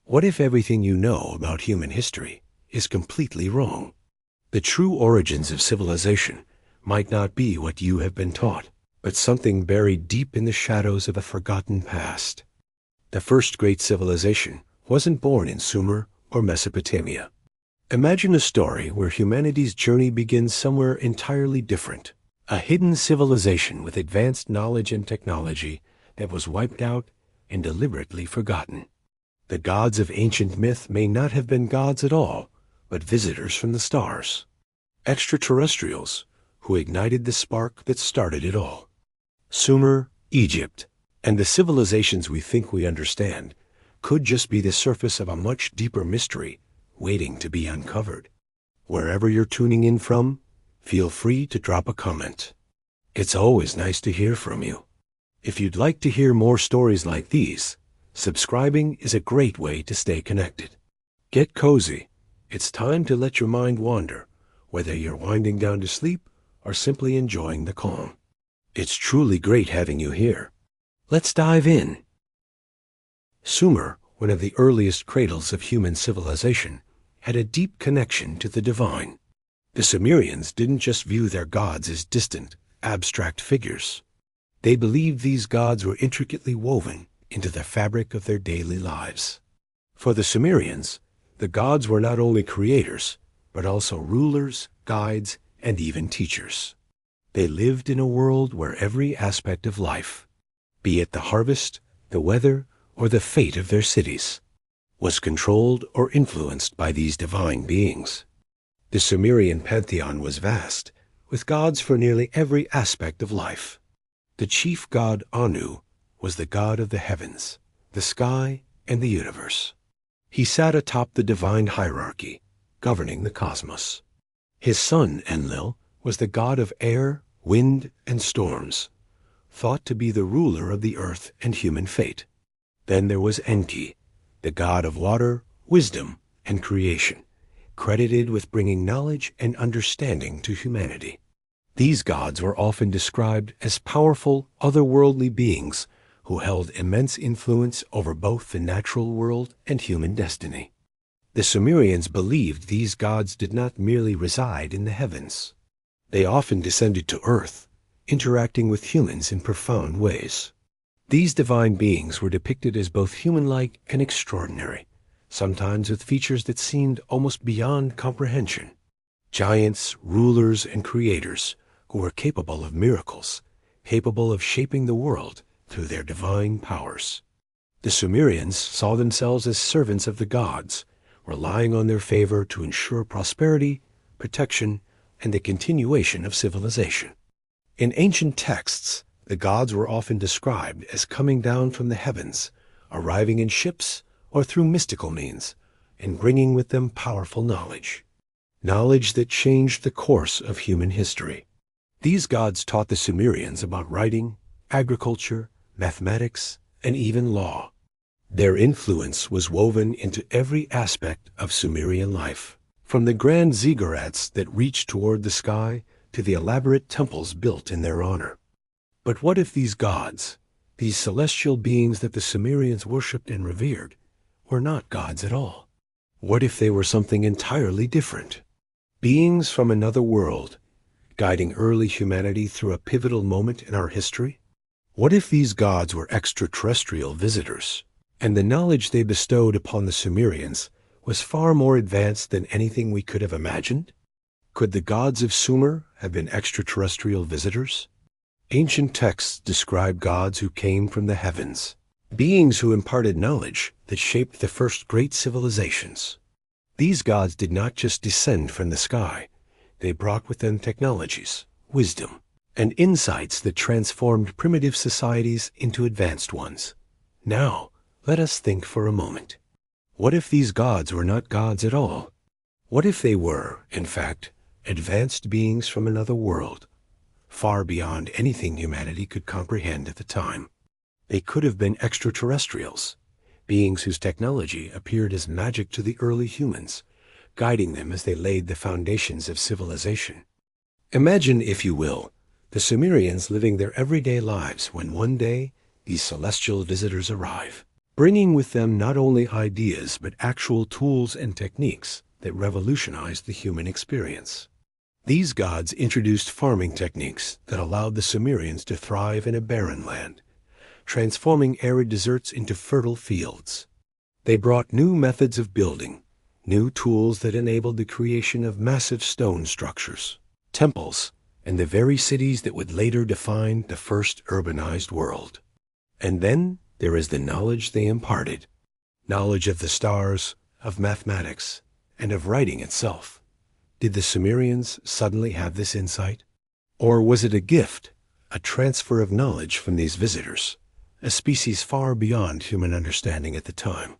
What if everything you know about human history is completely wrong? The true origins of civilization might not be what you have been taught, but something buried deep in the shadows of a forgotten past. The first great civilization wasn't born in Sumer or Mesopotamia. Imagine a story where humanity's journey begins somewhere entirely different. A hidden civilization with advanced knowledge and technology that was wiped out and deliberately forgotten. The gods of ancient myth may not have been gods at all, but visitors from the stars. Extraterrestrials who ignited the spark that started it all. Sumer, Egypt, and the civilizations we think we understand could just be the surface of a much deeper mystery waiting to be uncovered. Wherever you're tuning in from, feel free to drop a comment. It's always nice to hear from you. If you'd like to hear more stories like these, subscribing is a great way to stay connected. Get cozy. It's time to let your mind wander, whether you're winding down to sleep or simply enjoying the calm. It's truly great having you here. Let's dive in. Sumer, one of the earliest cradles of human civilization, had a deep connection to the divine. The Sumerians didn't just view their gods as distant, abstract figures. They believed these gods were intricately woven into the fabric of their daily lives. For the Sumerians, the gods were not only creators, but also rulers, guides, and even teachers. They lived in a world where every aspect of life, be it the harvest, the weather, or the fate of their cities, was controlled or influenced by these divine beings. The Sumerian pantheon was vast, with gods for nearly every aspect of life. The chief god Anu was the god of the heavens, the sky, and the universe. He sat atop the divine hierarchy, governing the cosmos. His son Enlil was the god of air, wind, and storms, thought to be the ruler of the earth and human fate. Then there was Enki, the god of water, wisdom, and creation, credited with bringing knowledge and understanding to humanity. These gods were often described as powerful, otherworldly beings who held immense influence over both the natural world and human destiny. The Sumerians believed these gods did not merely reside in the heavens. They often descended to earth, interacting with humans in profound ways. These divine beings were depicted as both human-like and extraordinary, sometimes with features that seemed almost beyond comprehension. Giants, rulers, and creators who were capable of miracles, capable of shaping the world through their divine powers. The Sumerians saw themselves as servants of the gods, relying on their favor to ensure prosperity, protection, and the continuation of civilization. In ancient texts, the gods were often described as coming down from the heavens, arriving in ships or through mystical means, and bringing with them powerful knowledge that changed the course of human history. These gods taught the Sumerians about writing, agriculture, mathematics, and even law. Their influence was woven into every aspect of Sumerian life, from the grand ziggurats that reached toward the sky to the elaborate temples built in their honor. But what if these gods, these celestial beings that the Sumerians worshipped and revered, were not gods at all? What if they were something entirely different? Beings from another world, guiding early humanity through a pivotal moment in our history? What if these gods were extraterrestrial visitors, and the knowledge they bestowed upon the Sumerians was far more advanced than anything we could have imagined? Could the gods of Sumer have been extraterrestrial visitors? Ancient texts describe gods who came from the heavens, beings who imparted knowledge that shaped the first great civilizations. These gods did not just descend from the sky. They brought with them technologies, wisdom, and insights that transformed primitive societies into advanced ones. Now, let us think for a moment. What if these gods were not gods at all? What if they were, in fact, advanced beings from another world, far beyond anything humanity could comprehend at the time? They could have been extraterrestrials, beings whose technology appeared as magic to the early humans, guiding them as they laid the foundations of civilization. Imagine, if you will, the Sumerians living their everyday lives when one day these celestial visitors arrive. bringing with them not only ideas but actual tools and techniques that revolutionized the human experience. These gods introduced farming techniques that allowed the Sumerians to thrive in a barren land, transforming arid deserts into fertile fields. They brought new methods of building, new tools that enabled the creation of massive stone structures, temples, and the very cities that would later define the first urbanized world. And then there is the knowledge they imparted, knowledge of the stars, of mathematics, and of writing itself. Did the Sumerians suddenly have this insight? Or was it a gift, a transfer of knowledge from these visitors, a species far beyond human understanding at the time?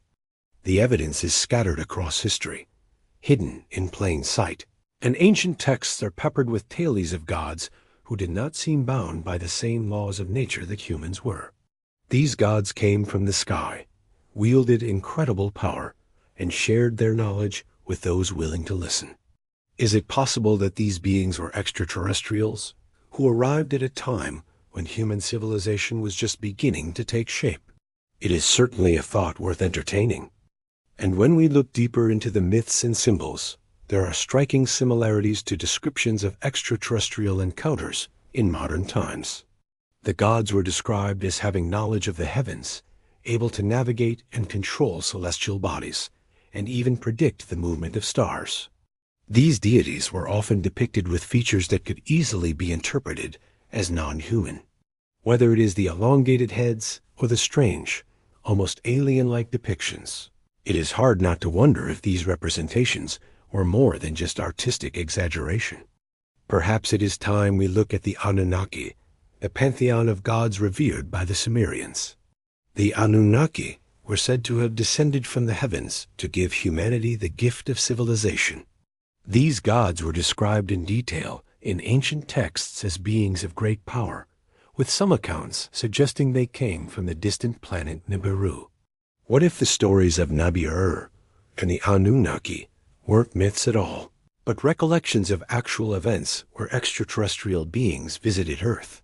The evidence is scattered across history, hidden in plain sight, and ancient texts are peppered with tales of gods who did not seem bound by the same laws of nature that humans were. These gods came from the sky, wielded incredible power, and shared their knowledge with those willing to listen. Is it possible that these beings were extraterrestrials who arrived at a time when human civilization was just beginning to take shape? It is certainly a thought worth entertaining. And when we look deeper into the myths and symbols, there are striking similarities to descriptions of extraterrestrial encounters in modern times. The gods were described as having knowledge of the heavens, able to navigate and control celestial bodies, and even predict the movement of stars. These deities were often depicted with features that could easily be interpreted as non-human, whether it is the elongated heads or the strange, almost alien-like depictions. It is hard not to wonder if these representations were more than just artistic exaggeration. Perhaps it is time we look at the Anunnaki, the pantheon of gods revered by the Sumerians. The Anunnaki were said to have descended from the heavens to give humanity the gift of civilization. These gods were described in detail in ancient texts as beings of great power, with some accounts suggesting they came from the distant planet Nibiru. What if the stories of Nabi-Ur and the Anunnaki weren't myths at all, but recollections of actual events where extraterrestrial beings visited Earth,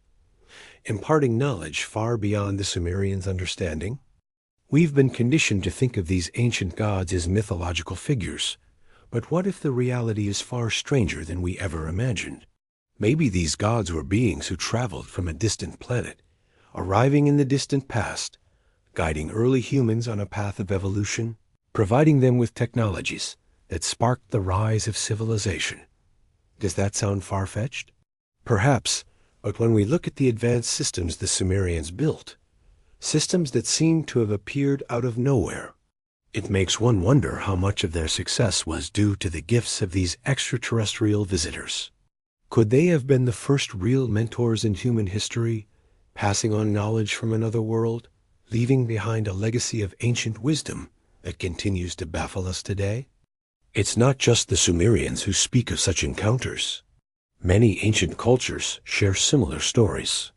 imparting knowledge far beyond the Sumerians' understanding? We've been conditioned to think of these ancient gods as mythological figures, but what if the reality is far stranger than we ever imagined? Maybe these gods were beings who traveled from a distant planet, arriving in the distant past, guiding early humans on a path of evolution, providing them with technologies that sparked the rise of civilization. Does that sound far-fetched? Perhaps, but when we look at the advanced systems the Sumerians built, systems that seem to have appeared out of nowhere, it makes one wonder how much of their success was due to the gifts of these extraterrestrial visitors. Could they have been the first real mentors in human history, passing on knowledge from another world, leaving behind a legacy of ancient wisdom that continues to baffle us today? It's not just the Sumerians who speak of such encounters. Many ancient cultures share similar stories.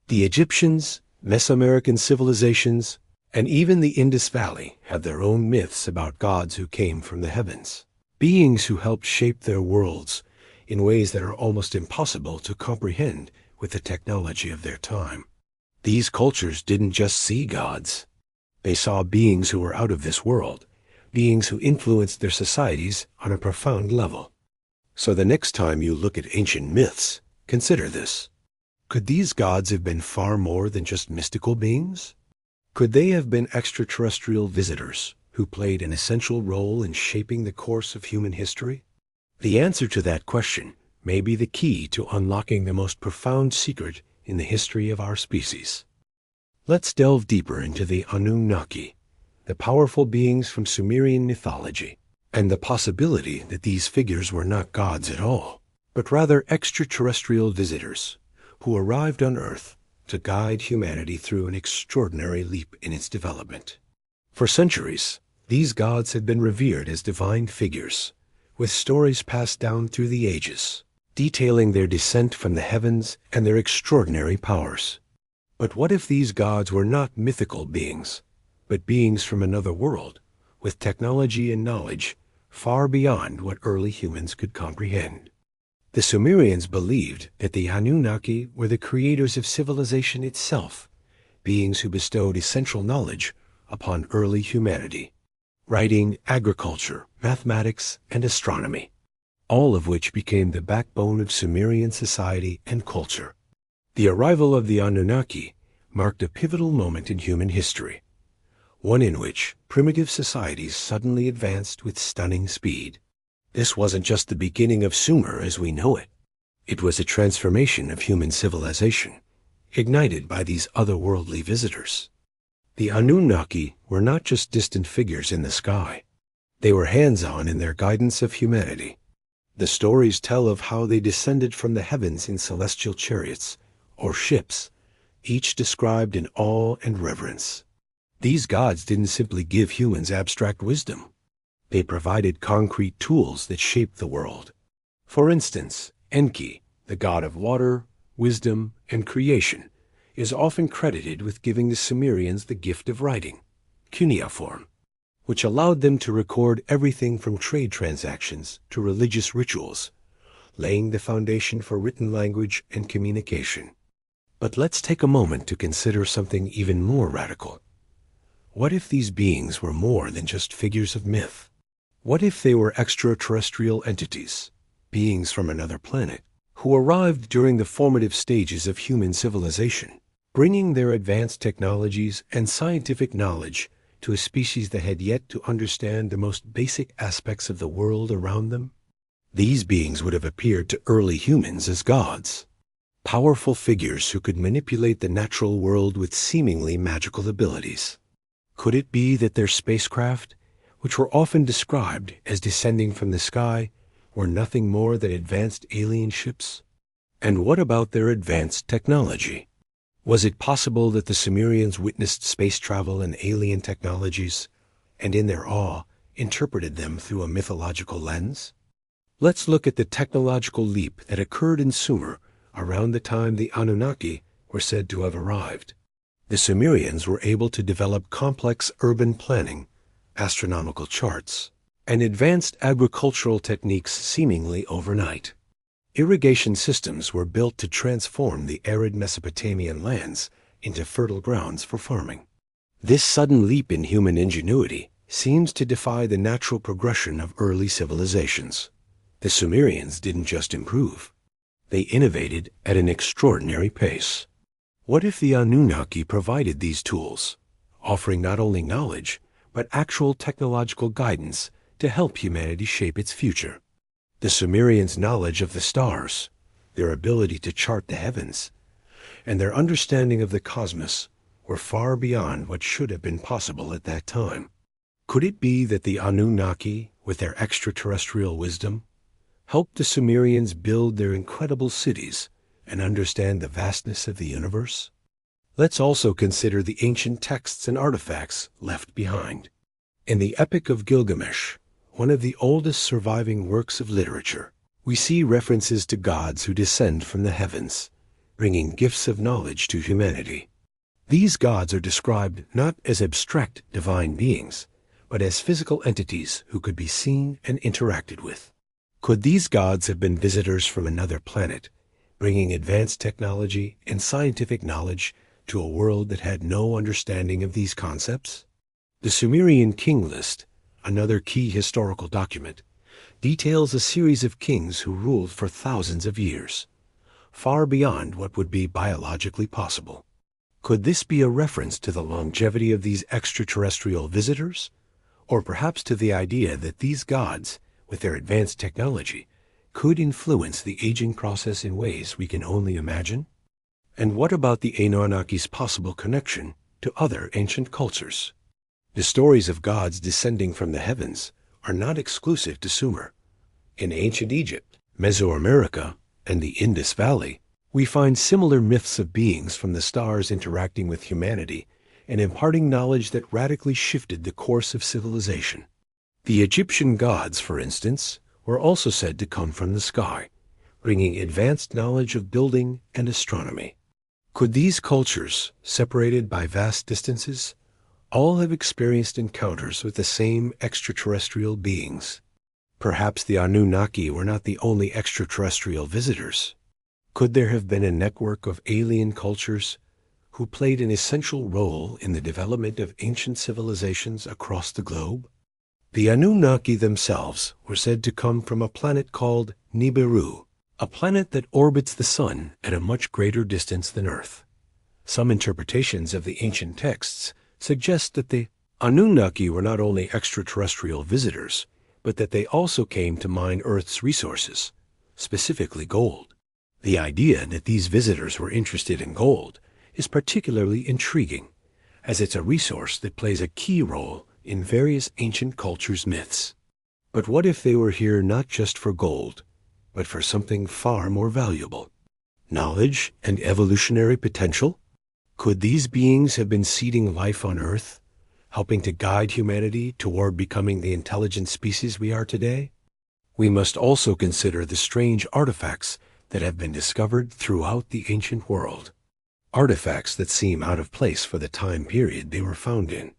The Egyptians, Mesoamerican civilizations, and even the Indus Valley have their own myths about gods who came from the heavens, beings who helped shape their worlds in ways that are almost impossible to comprehend with the technology of their time. These cultures didn't just see gods. They saw beings who were out of this world, beings who influenced their societies on a profound level. So the next time you look at ancient myths, consider this. Could these gods have been far more than just mystical beings? Could they have been extraterrestrial visitors who played an essential role in shaping the course of human history? The answer to that question may be the key to unlocking the most profound secret in the history of our species. Let's delve deeper into the Anunnaki, the powerful beings from Sumerian mythology, and the possibility that these figures were not gods at all, but rather extraterrestrial visitors who arrived on Earth to guide humanity through an extraordinary leap in its development. For centuries, these gods had been revered as divine figures, with stories passed down through the ages, detailing their descent from the heavens and their extraordinary powers. But what if these gods were not mythical beings, but beings from another world, with technology and knowledge far beyond what early humans could comprehend? The Sumerians believed that the Anunnaki were the creators of civilization itself, beings who bestowed essential knowledge upon early humanity: writing, agriculture, mathematics, and astronomy, all of which became the backbone of Sumerian society and culture. The arrival of the Anunnaki marked a pivotal moment in human history, one in which primitive societies suddenly advanced with stunning speed. This wasn't just the beginning of Sumer as we know it. It was a transformation of human civilization, ignited by these otherworldly visitors. The Anunnaki were not just distant figures in the sky. They were hands-on in their guidance of humanity. The stories tell of how they descended from the heavens in celestial chariots, or ships, each described in awe and reverence. These gods didn't simply give humans abstract wisdom. They provided concrete tools that shaped the world. For instance, Enki, the god of water, wisdom, and creation, is often credited with giving the Sumerians the gift of writing, cuneiform, which allowed them to record everything from trade transactions to religious rituals, laying the foundation for written language and communication. But let's take a moment to consider something even more radical. What if these beings were more than just figures of myth? What if they were extraterrestrial entities, beings from another planet, who arrived during the formative stages of human civilization, bringing their advanced technologies and scientific knowledge to a species that had yet to understand the most basic aspects of the world around them? These beings would have appeared to early humans as gods, powerful figures who could manipulate the natural world with seemingly magical abilities. Could it be that their spacecraft, which were often described as descending from the sky, were nothing more than advanced alien ships? And what about their advanced technology? Was it possible that the Sumerians witnessed space travel and alien technologies, and in their awe, interpreted them through a mythological lens? Let's look at the technological leap that occurred in Sumer around the time the Anunnaki were said to have arrived. The Sumerians were able to develop complex urban planning, astronomical charts, and advanced agricultural techniques seemingly overnight. Irrigation systems were built to transform the arid Mesopotamian lands into fertile grounds for farming. This sudden leap in human ingenuity seems to defy the natural progression of early civilizations. The Sumerians didn't just improve. They innovated at an extraordinary pace. What if the Anunnaki provided these tools, offering not only knowledge, but actual technological guidance to help humanity shape its future? The Sumerians' knowledge of the stars, their ability to chart the heavens, and their understanding of the cosmos were far beyond what should have been possible at that time. Could it be that the Anunnaki, with their extraterrestrial wisdom, helped the Sumerians build their incredible cities and understand the vastness of the universe? Let's also consider the ancient texts and artifacts left behind. In the Epic of Gilgamesh, one of the oldest surviving works of literature, we see references to gods who descend from the heavens, bringing gifts of knowledge to humanity. These gods are described not as abstract divine beings, but as physical entities who could be seen and interacted with. Could these gods have been visitors from another planet, bringing advanced technology and scientific knowledge to a world that had no understanding of these concepts? The Sumerian king list, another key historical document, details a series of kings who ruled for thousands of years, far beyond what would be biologically possible. Could this be a reference to the longevity of these extraterrestrial visitors? Or perhaps to the idea that these gods, with their advanced technology, could influence the aging process in ways we can only imagine? And what about the Anunnaki's possible connection to other ancient cultures? The stories of gods descending from the heavens are not exclusive to Sumer. In ancient Egypt, Mesoamerica, and the Indus Valley, we find similar myths of beings from the stars interacting with humanity and imparting knowledge that radically shifted the course of civilization. The Egyptian gods, for instance, were also said to come from the sky, bringing advanced knowledge of building and astronomy. Could these cultures, separated by vast distances, all have experienced encounters with the same extraterrestrial beings? Perhaps the Anunnaki were not the only extraterrestrial visitors. Could there have been a network of alien cultures who played an essential role in the development of ancient civilizations across the globe? The Anunnaki themselves were said to come from a planet called Nibiru, a planet that orbits the sun at a much greater distance than Earth. Some interpretations of the ancient texts suggest that the Anunnaki were not only extraterrestrial visitors, but that they also came to mine Earth's resources, specifically gold. The idea that these visitors were interested in gold is particularly intriguing, as it's a resource that plays a key role in various ancient cultures' myths. But what if they were here not just for gold, but for something far more valuable? Knowledge and evolutionary potential? Could these beings have been seeding life on Earth, helping to guide humanity toward becoming the intelligent species we are today? We must also consider the strange artifacts that have been discovered throughout the ancient world. Artifacts that seem out of place for the time period they were found in.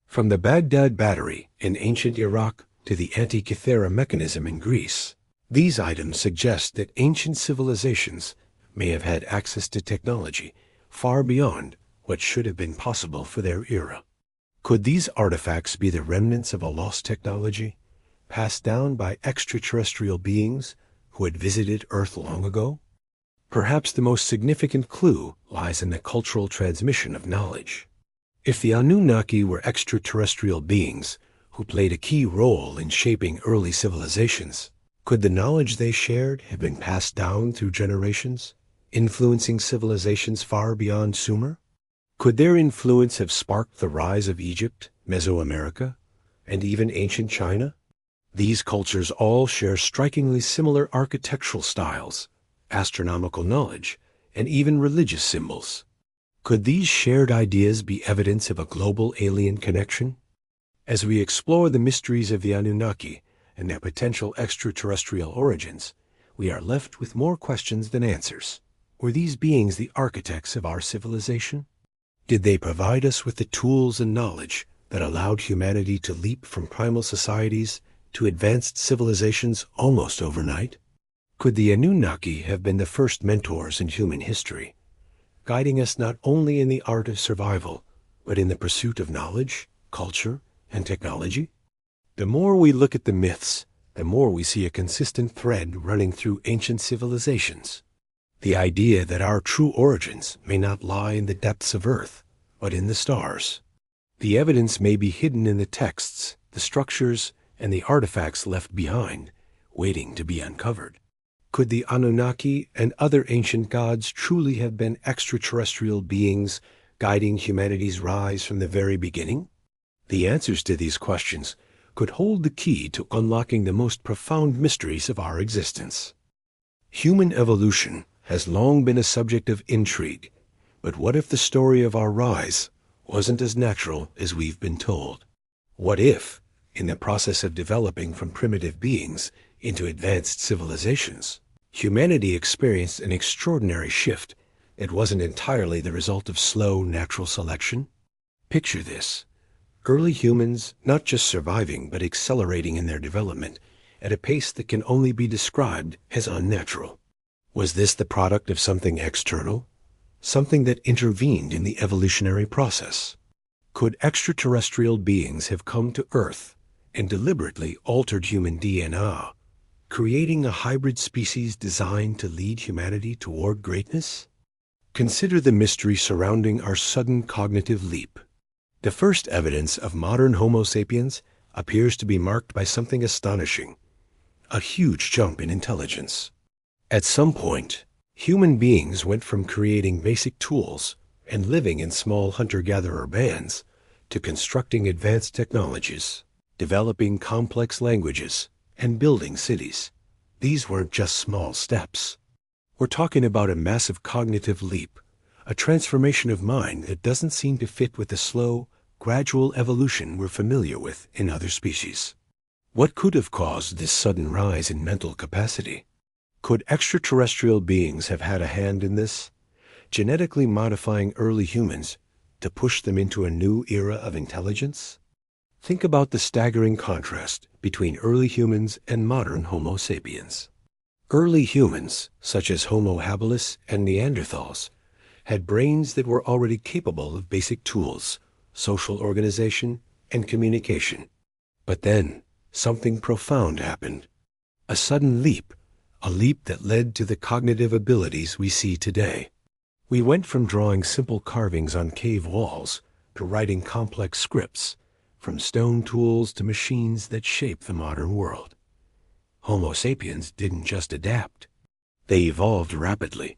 From the Baghdad battery in ancient Iraq to the Antikythera mechanism in Greece, these items suggest that ancient civilizations may have had access to technology far beyond what should have been possible for their era. Could these artifacts be the remnants of a lost technology, passed down by extraterrestrial beings who had visited Earth long ago? Perhaps the most significant clue lies in the cultural transmission of knowledge. If the Anunnaki were extraterrestrial beings who played a key role in shaping early civilizations, could the knowledge they shared have been passed down through generations, influencing civilizations far beyond Sumer? Could their influence have sparked the rise of Egypt, Mesoamerica, and even ancient China? These cultures all share strikingly similar architectural styles, astronomical knowledge, and even religious symbols. Could these shared ideas be evidence of a global alien connection? As we explore the mysteries of the Anunnaki and their potential extraterrestrial origins, we are left with more questions than answers. Were these beings the architects of our civilization? Did they provide us with the tools and knowledge that allowed humanity to leap from primal societies to advanced civilizations almost overnight? Could the Anunnaki have been the first mentors in human history, guiding us not only in the art of survival, but in the pursuit of knowledge, culture, and technology? The more we look at the myths, the more we see a consistent thread running through ancient civilizations. The idea that our true origins may not lie in the depths of Earth, but in the stars. The evidence may be hidden in the texts, the structures, and the artifacts left behind, waiting to be uncovered. Could the Anunnaki and other ancient gods truly have been extraterrestrial beings guiding humanity's rise from the very beginning? The answers to these questions could hold the key to unlocking the most profound mysteries of our existence. Human evolution has long been a subject of intrigue, but what if the story of our rise wasn't as natural as we've been told? What if, in the process of developing from primitive beings into advanced civilizations, humanity experienced an extraordinary shift that wasn't entirely the result of slow natural selection? Picture this. Early humans not just surviving but accelerating in their development at a pace that can only be described as unnatural. Was this the product of something external? Something that intervened in the evolutionary process? Could extraterrestrial beings have come to Earth and deliberately altered human DNA, creating a hybrid species designed to lead humanity toward greatness? Consider the mystery surrounding our sudden cognitive leap. The first evidence of modern Homo sapiens appears to be marked by something astonishing, a huge jump in intelligence. At some point, human beings went from creating basic tools and living in small hunter-gatherer bands to constructing advanced technologies, developing complex languages, and building cities. These weren't just small steps. We're talking about a massive cognitive leap, a transformation of mind that doesn't seem to fit with the slow, gradual evolution we're familiar with in other species. What could have caused this sudden rise in mental capacity? Could extraterrestrial beings have had a hand in this, genetically modifying early humans to push them into a new era of intelligence? Think about the staggering contrast between early humans and modern Homo sapiens. Early humans, such as Homo habilis and Neanderthals, had brains that were already capable of basic tools, social organization, and communication. But then, something profound happened. A sudden leap, a leap that led to the cognitive abilities we see today. We went from drawing simple carvings on cave walls to writing complex scripts, from stone tools to machines that shape the modern world. Homo sapiens didn't just adapt. They evolved rapidly,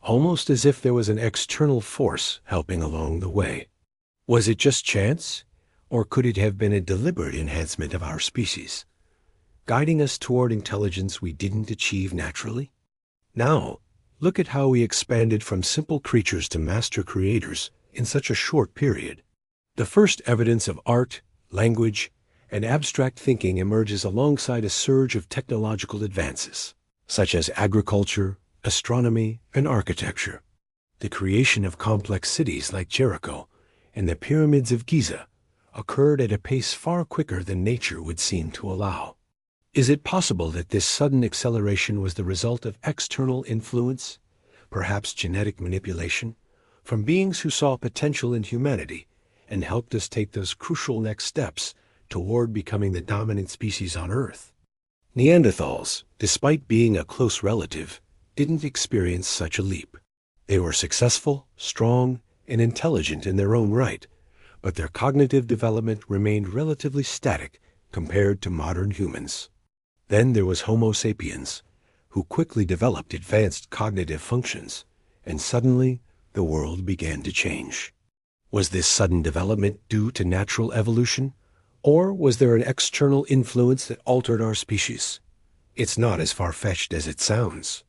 almost as if there was an external force helping along the way. Was it just chance, or could it have been a deliberate enhancement of our species, guiding us toward intelligence we didn't achieve naturally? Now, look at how we expanded from simple creatures to master creators in such a short period. The first evidence of art, language, and abstract thinking emerges alongside a surge of technological advances, such as agriculture, astronomy, and architecture. The creation of complex cities like Jericho and the pyramids of Giza occurred at a pace far quicker than nature would seem to allow. Is it possible that this sudden acceleration was the result of external influence, perhaps genetic manipulation, from beings who saw potential in humanity and helped us take those crucial next steps toward becoming the dominant species on Earth? Neanderthals, despite being a close relative, didn't experience such a leap. They were successful, strong, and intelligent in their own right, but their cognitive development remained relatively static compared to modern humans. Then there was Homo sapiens, who quickly developed advanced cognitive functions, and suddenly the world began to change. Was this sudden development due to natural evolution, or was there an external influence that altered our species? It's not as far-fetched as it sounds.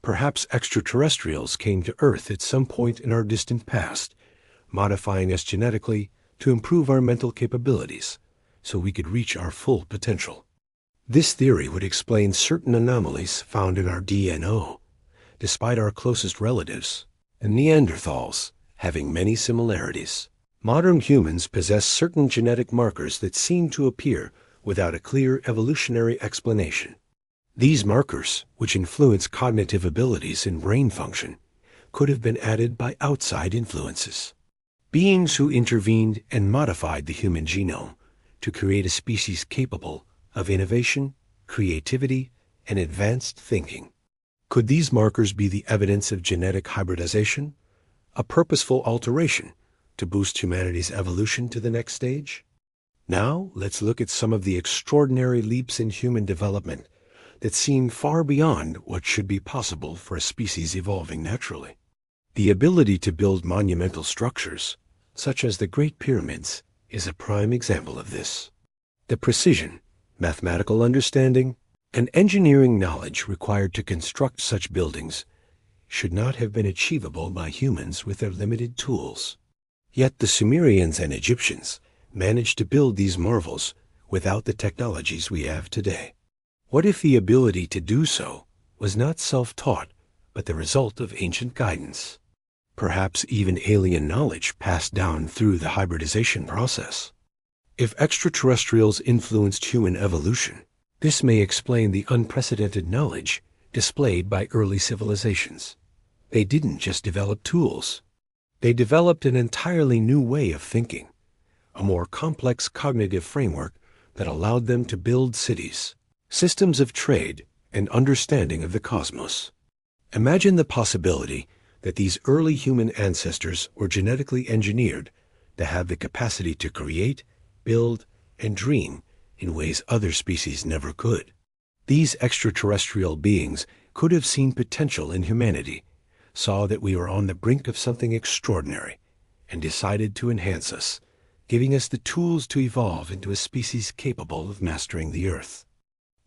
Perhaps extraterrestrials came to Earth at some point in our distant past, modifying us genetically to improve our mental capabilities so we could reach our full potential. This theory would explain certain anomalies found in our DNA, despite our closest relatives, and Neanderthals having many similarities. Modern humans possess certain genetic markers that seem to appear without a clear evolutionary explanation. These markers, which influence cognitive abilities and brain function, could have been added by outside influences. Beings who intervened and modified the human genome to create a species capable of innovation, creativity, and advanced thinking. Could these markers be the evidence of genetic hybridization, a purposeful alteration to boost humanity's evolution to the next stage? Now, let's look at some of the extraordinary leaps in human development that seem far beyond what should be possible for a species evolving naturally. The ability to build monumental structures, such as the Great Pyramids, is a prime example of this. The precision, mathematical understanding, and engineering knowledge required to construct such buildings should not have been achievable by humans with their limited tools. Yet the Sumerians and Egyptians managed to build these marvels without the technologies we have today. What if the ability to do so was not self-taught, but the result of ancient guidance? Perhaps even alien knowledge passed down through the hybridization process. If extraterrestrials influenced human evolution, this may explain the unprecedented knowledge displayed by early civilizations. They didn't just develop tools. They developed an entirely new way of thinking, a more complex cognitive framework that allowed them to build cities, systems of trade, and understanding of the cosmos. Imagine the possibility that these early human ancestors were genetically engineered to have the capacity to create, build, and dream in ways other species never could. These extraterrestrial beings could have seen potential in humanity, saw that we were on the brink of something extraordinary, and decided to enhance us, giving us the tools to evolve into a species capable of mastering the Earth.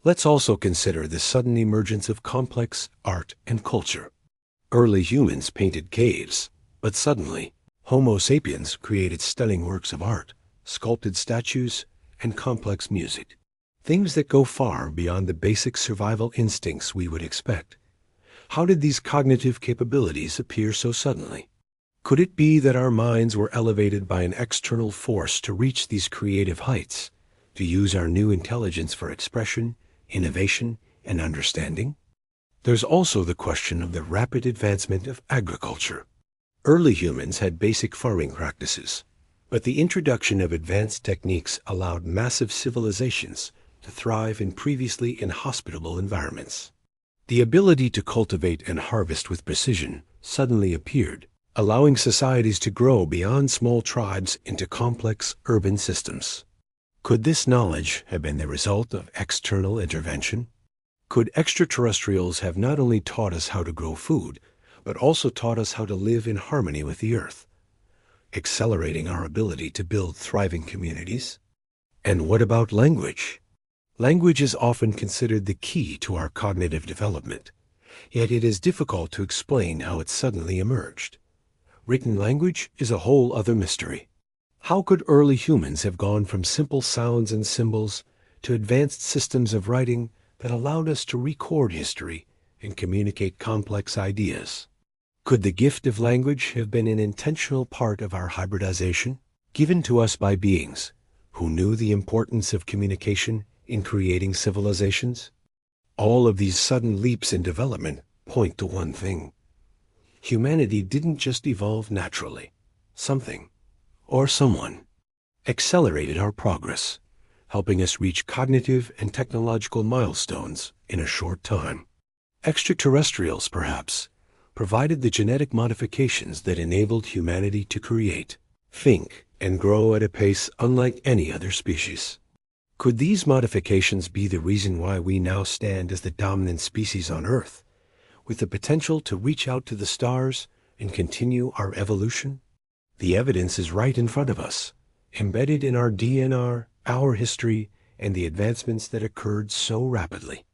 Let's also consider the sudden emergence of complex art and culture. Early humans painted caves, but suddenly, Homo sapiens created stunning works of art, sculpted statues, and complex music. Things that go far beyond the basic survival instincts we would expect. How did these cognitive capabilities appear so suddenly? Could it be that our minds were elevated by an external force to reach these creative heights, to use our new intelligence for expression, innovation, and understanding? There's also the question of the rapid advancement of agriculture. Early humans had basic farming practices, but the introduction of advanced techniques allowed massive civilizations to thrive in previously inhospitable environments. The ability to cultivate and harvest with precision suddenly appeared, allowing societies to grow beyond small tribes into complex urban systems. Could this knowledge have been the result of external intervention? Could extraterrestrials have not only taught us how to grow food, but also taught us how to live in harmony with the Earth, accelerating our ability to build thriving communities? And what about language? Language is often considered the key to our cognitive development, yet it is difficult to explain how it suddenly emerged. Written language is a whole other mystery. How could early humans have gone from simple sounds and symbols to advanced systems of writing that allowed us to record history and communicate complex ideas? Could the gift of language have been an intentional part of our hybridization, given to us by beings who knew the importance of communication in creating civilizations? All of these sudden leaps in development point to one thing. Humanity didn't just evolve naturally. Something, or someone, accelerated our progress, helping us reach cognitive and technological milestones in a short time. Extraterrestrials, perhaps, provided the genetic modifications that enabled humanity to create, think, and grow at a pace unlike any other species. Could these modifications be the reason why we now stand as the dominant species on Earth, with the potential to reach out to the stars and continue our evolution? The evidence is right in front of us, embedded in our DNA, our history, and the advancements that occurred so rapidly.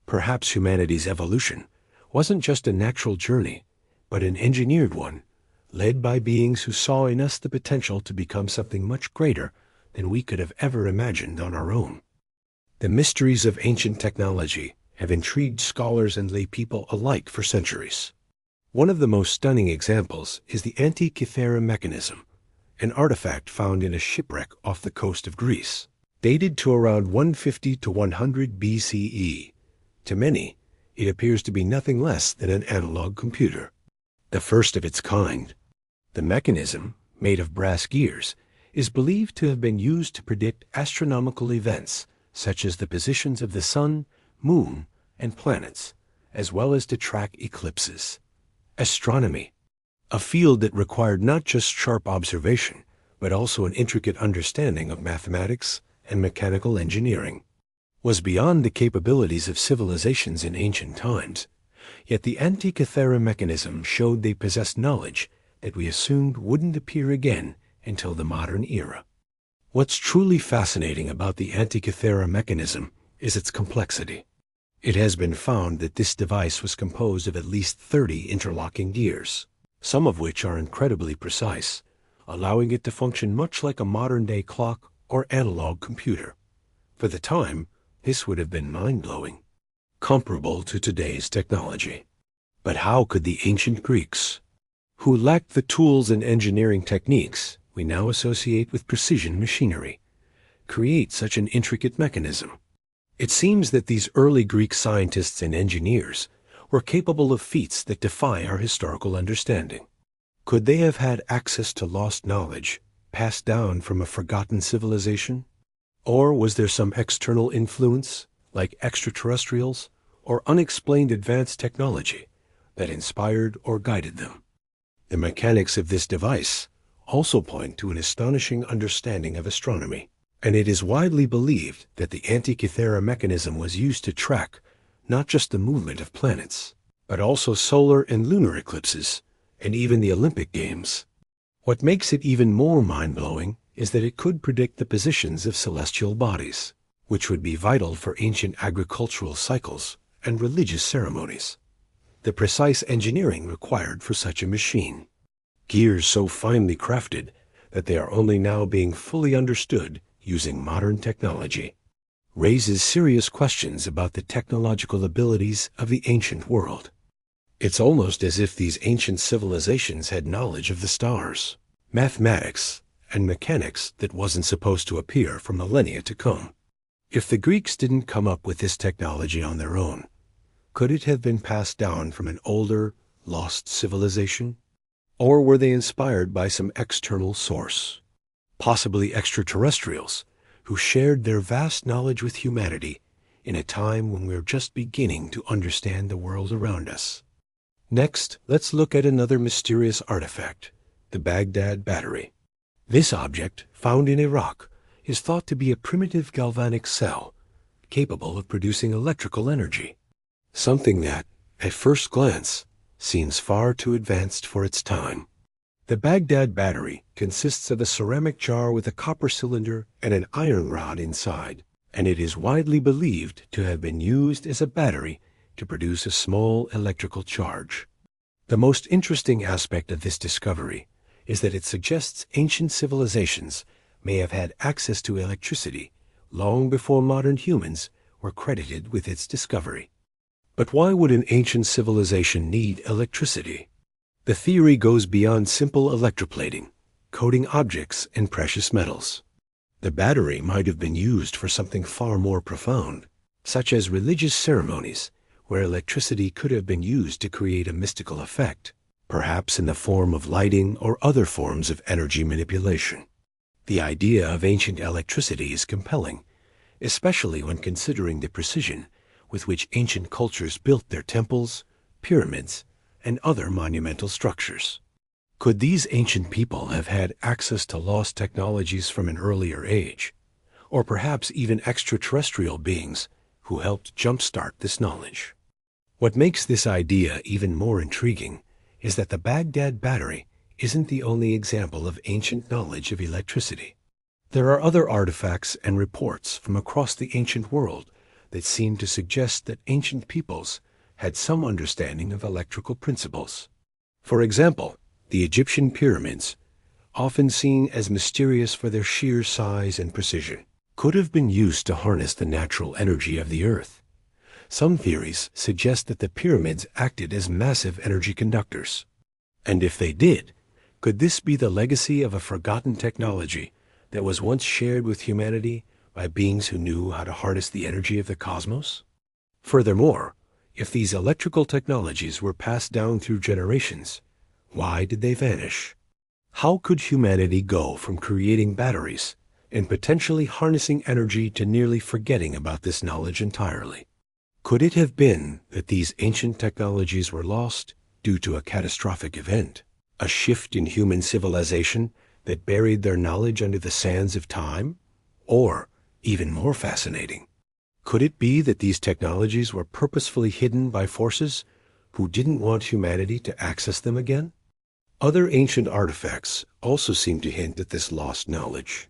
Perhaps humanity's evolution wasn't just a natural journey, but an engineered one, led by beings who saw in us the potential to become something much greater than we could have ever imagined on our own. The mysteries of ancient technology have intrigued scholars and laypeople alike for centuries. One of the most stunning examples is the Antikythera mechanism, an artifact found in a shipwreck off the coast of Greece, dated to around 150 to 100 BCE. To many, it appears to be nothing less than an analog computer, the first of its kind. The mechanism, made of brass gears, is believed to have been used to predict astronomical events such as the positions of the sun, moon, and planets, as well as to track eclipses. Astronomy, a field that required not just sharp observation, but also an intricate understanding of mathematics and mechanical engineering, was beyond the capabilities of civilizations in ancient times. Yet the Antikythera mechanism showed they possessed knowledge that we assumed wouldn't appear again until the modern era. What's truly fascinating about the Antikythera mechanism is its complexity. It has been found that this device was composed of at least 30 interlocking gears, some of which are incredibly precise, allowing it to function much like a modern-day clock or analog computer. For the time, this would have been mind-blowing, comparable to today's technology. But how could the ancient Greeks, who lacked the tools and engineering techniques we now associate with precision machinery, create such an intricate mechanism? It seems that these early Greek scientists and engineers were capable of feats that defy our historical understanding. Could they have had access to lost knowledge passed down from a forgotten civilization? Or was there some external influence, like extraterrestrials, or unexplained advanced technology, that inspired or guided them? The mechanics of this device also point to an astonishing understanding of astronomy, and it is widely believed that the Antikythera mechanism was used to track not just the movement of planets, but also solar and lunar eclipses, and even the Olympic Games. What makes it even more mind-blowing is that it could predict the positions of celestial bodies, which would be vital for ancient agricultural cycles and religious ceremonies. The precise engineering required for such a machine, gears so finely crafted that they are only now being fully understood using modern technology, raises serious questions about the technological abilities of the ancient world. It's almost as if these ancient civilizations had knowledge of the stars, mathematics, and mechanics that wasn't supposed to appear for millennia to come. If the Greeks didn't come up with this technology on their own, could it have been passed down from an older, lost civilization? Or were they inspired by some external source, possibly extraterrestrials, who shared their vast knowledge with humanity in a time when we're just beginning to understand the world around us? Next, let's look at another mysterious artifact, the Baghdad Battery. This object, found in Iraq, is thought to be a primitive galvanic cell capable of producing electrical energy, something that, at first glance, seems far too advanced for its time. The Baghdad Battery consists of a ceramic jar with a copper cylinder and an iron rod inside, and it is widely believed to have been used as a battery to produce a small electrical charge. The most interesting aspect of this discovery is that it suggests ancient civilizations may have had access to electricity long before modern humans were credited with its discovery. But why would an ancient civilization need electricity? The theory goes beyond simple electroplating, coating objects in precious metals. The battery might have been used for something far more profound, such as religious ceremonies, where electricity could have been used to create a mystical effect, perhaps in the form of lighting or other forms of energy manipulation. The idea of ancient electricity is compelling, especially when considering the precision with which ancient cultures built their temples, pyramids, and other monumental structures. Could these ancient people have had access to lost technologies from an earlier age, or perhaps even extraterrestrial beings who helped jumpstart this knowledge? What makes this idea even more intriguing is that the Baghdad Battery isn't the only example of ancient knowledge of electricity. There are other artifacts and reports from across the ancient world that seem to suggest that ancient peoples had some understanding of electrical principles. For example, the Egyptian pyramids, often seen as mysterious for their sheer size and precision, could have been used to harness the natural energy of the earth. Some theories suggest that the pyramids acted as massive energy conductors. And if they did, could this be the legacy of a forgotten technology that was once shared with humanity by beings who knew how to harness the energy of the cosmos? Furthermore, if these electrical technologies were passed down through generations, why did they vanish? How could humanity go from creating batteries and potentially harnessing energy to nearly forgetting about this knowledge entirely? Could it have been that these ancient technologies were lost due to a catastrophic event, a shift in human civilization that buried their knowledge under the sands of time? Or, even more fascinating, could it be that these technologies were purposefully hidden by forces who didn't want humanity to access them again? Other ancient artifacts also seem to hint at this lost knowledge.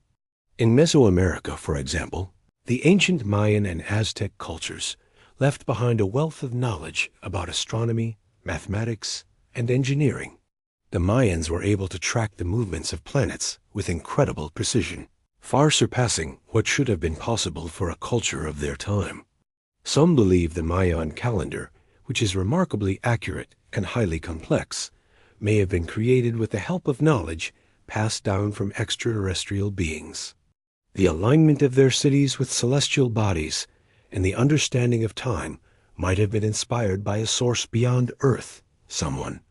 In Mesoamerica, for example, the ancient Mayan and Aztec cultures left behind a wealth of knowledge about astronomy, mathematics, and engineering. The Mayans were able to track the movements of planets with incredible precision, far surpassing what should have been possible for a culture of their time. Some believe the Mayan calendar, which is remarkably accurate and highly complex, may have been created with the help of knowledge passed down from extraterrestrial beings. The alignment of their cities with celestial bodies and the understanding of time might have been inspired by a source beyond Earth, someone,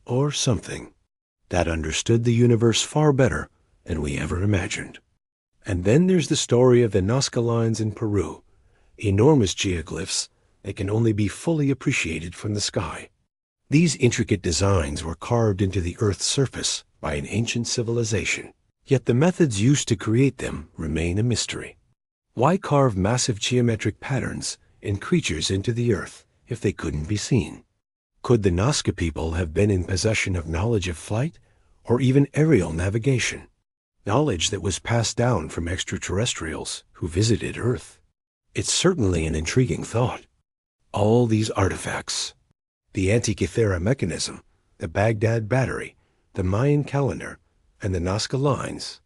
or something, that understood the universe far better than we ever imagined. And then there's the story of the Nazca lines in Peru, enormous geoglyphs that can only be fully appreciated from the sky. These intricate designs were carved into the Earth's surface by an ancient civilization, yet the methods used to create them remain a mystery. Why carve massive geometric patterns and creatures into the Earth if they couldn't be seen? Could the Nazca people have been in possession of knowledge of flight or even aerial navigation? Knowledge that was passed down from extraterrestrials who visited Earth. It's certainly an intriguing thought. All these artifacts, the Antikythera mechanism, the Baghdad Battery, the Mayan calendar, and the Nazca lines,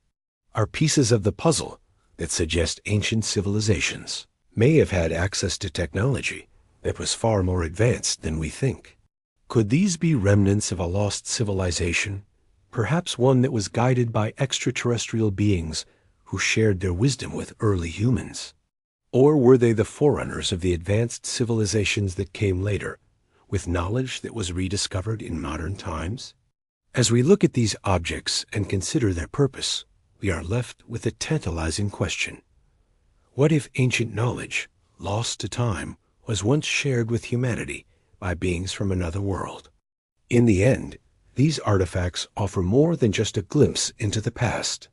are pieces of the puzzle that suggest ancient civilizations may have had access to technology that was far more advanced than we think. Could these be remnants of a lost civilization, perhaps one that was guided by extraterrestrial beings who shared their wisdom with early humans? Or were they the forerunners of the advanced civilizations that came later, with knowledge that was rediscovered in modern times? As we look at these objects and consider their purpose, we are left with a tantalizing question. What if ancient knowledge, lost to time, was once shared with humanity by beings from another world? In the end, these artifacts offer more than just a glimpse into the past.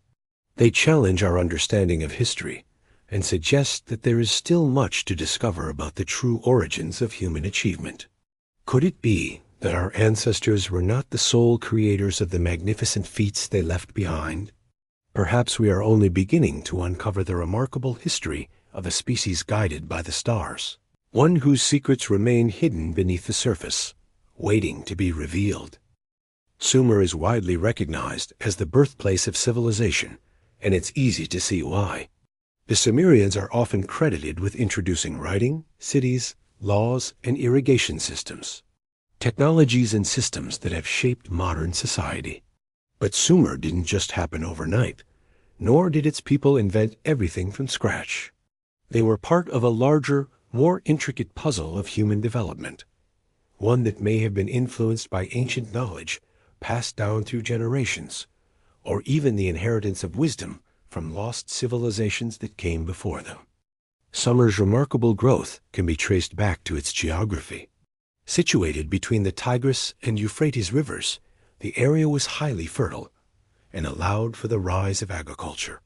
They challenge our understanding of history and suggest that there is still much to discover about the true origins of human achievement. Could it be that our ancestors were not the sole creators of the magnificent feats they left behind? Perhaps we are only beginning to uncover the remarkable history of a species guided by the stars, one whose secrets remain hidden beneath the surface, waiting to be revealed. Sumer is widely recognized as the birthplace of civilization, and it's easy to see why. The Sumerians are often credited with introducing writing, cities, laws, and irrigation systems, technologies and systems that have shaped modern society. But Sumer didn't just happen overnight, nor did its people invent everything from scratch. They were part of a larger, more intricate puzzle of human development, one that may have been influenced by ancient knowledge passed down through generations, or even the inheritance of wisdom from lost civilizations that came before them. Sumer's remarkable growth can be traced back to its geography. Situated between the Tigris and Euphrates rivers, the area was highly fertile and allowed for the rise of agriculture.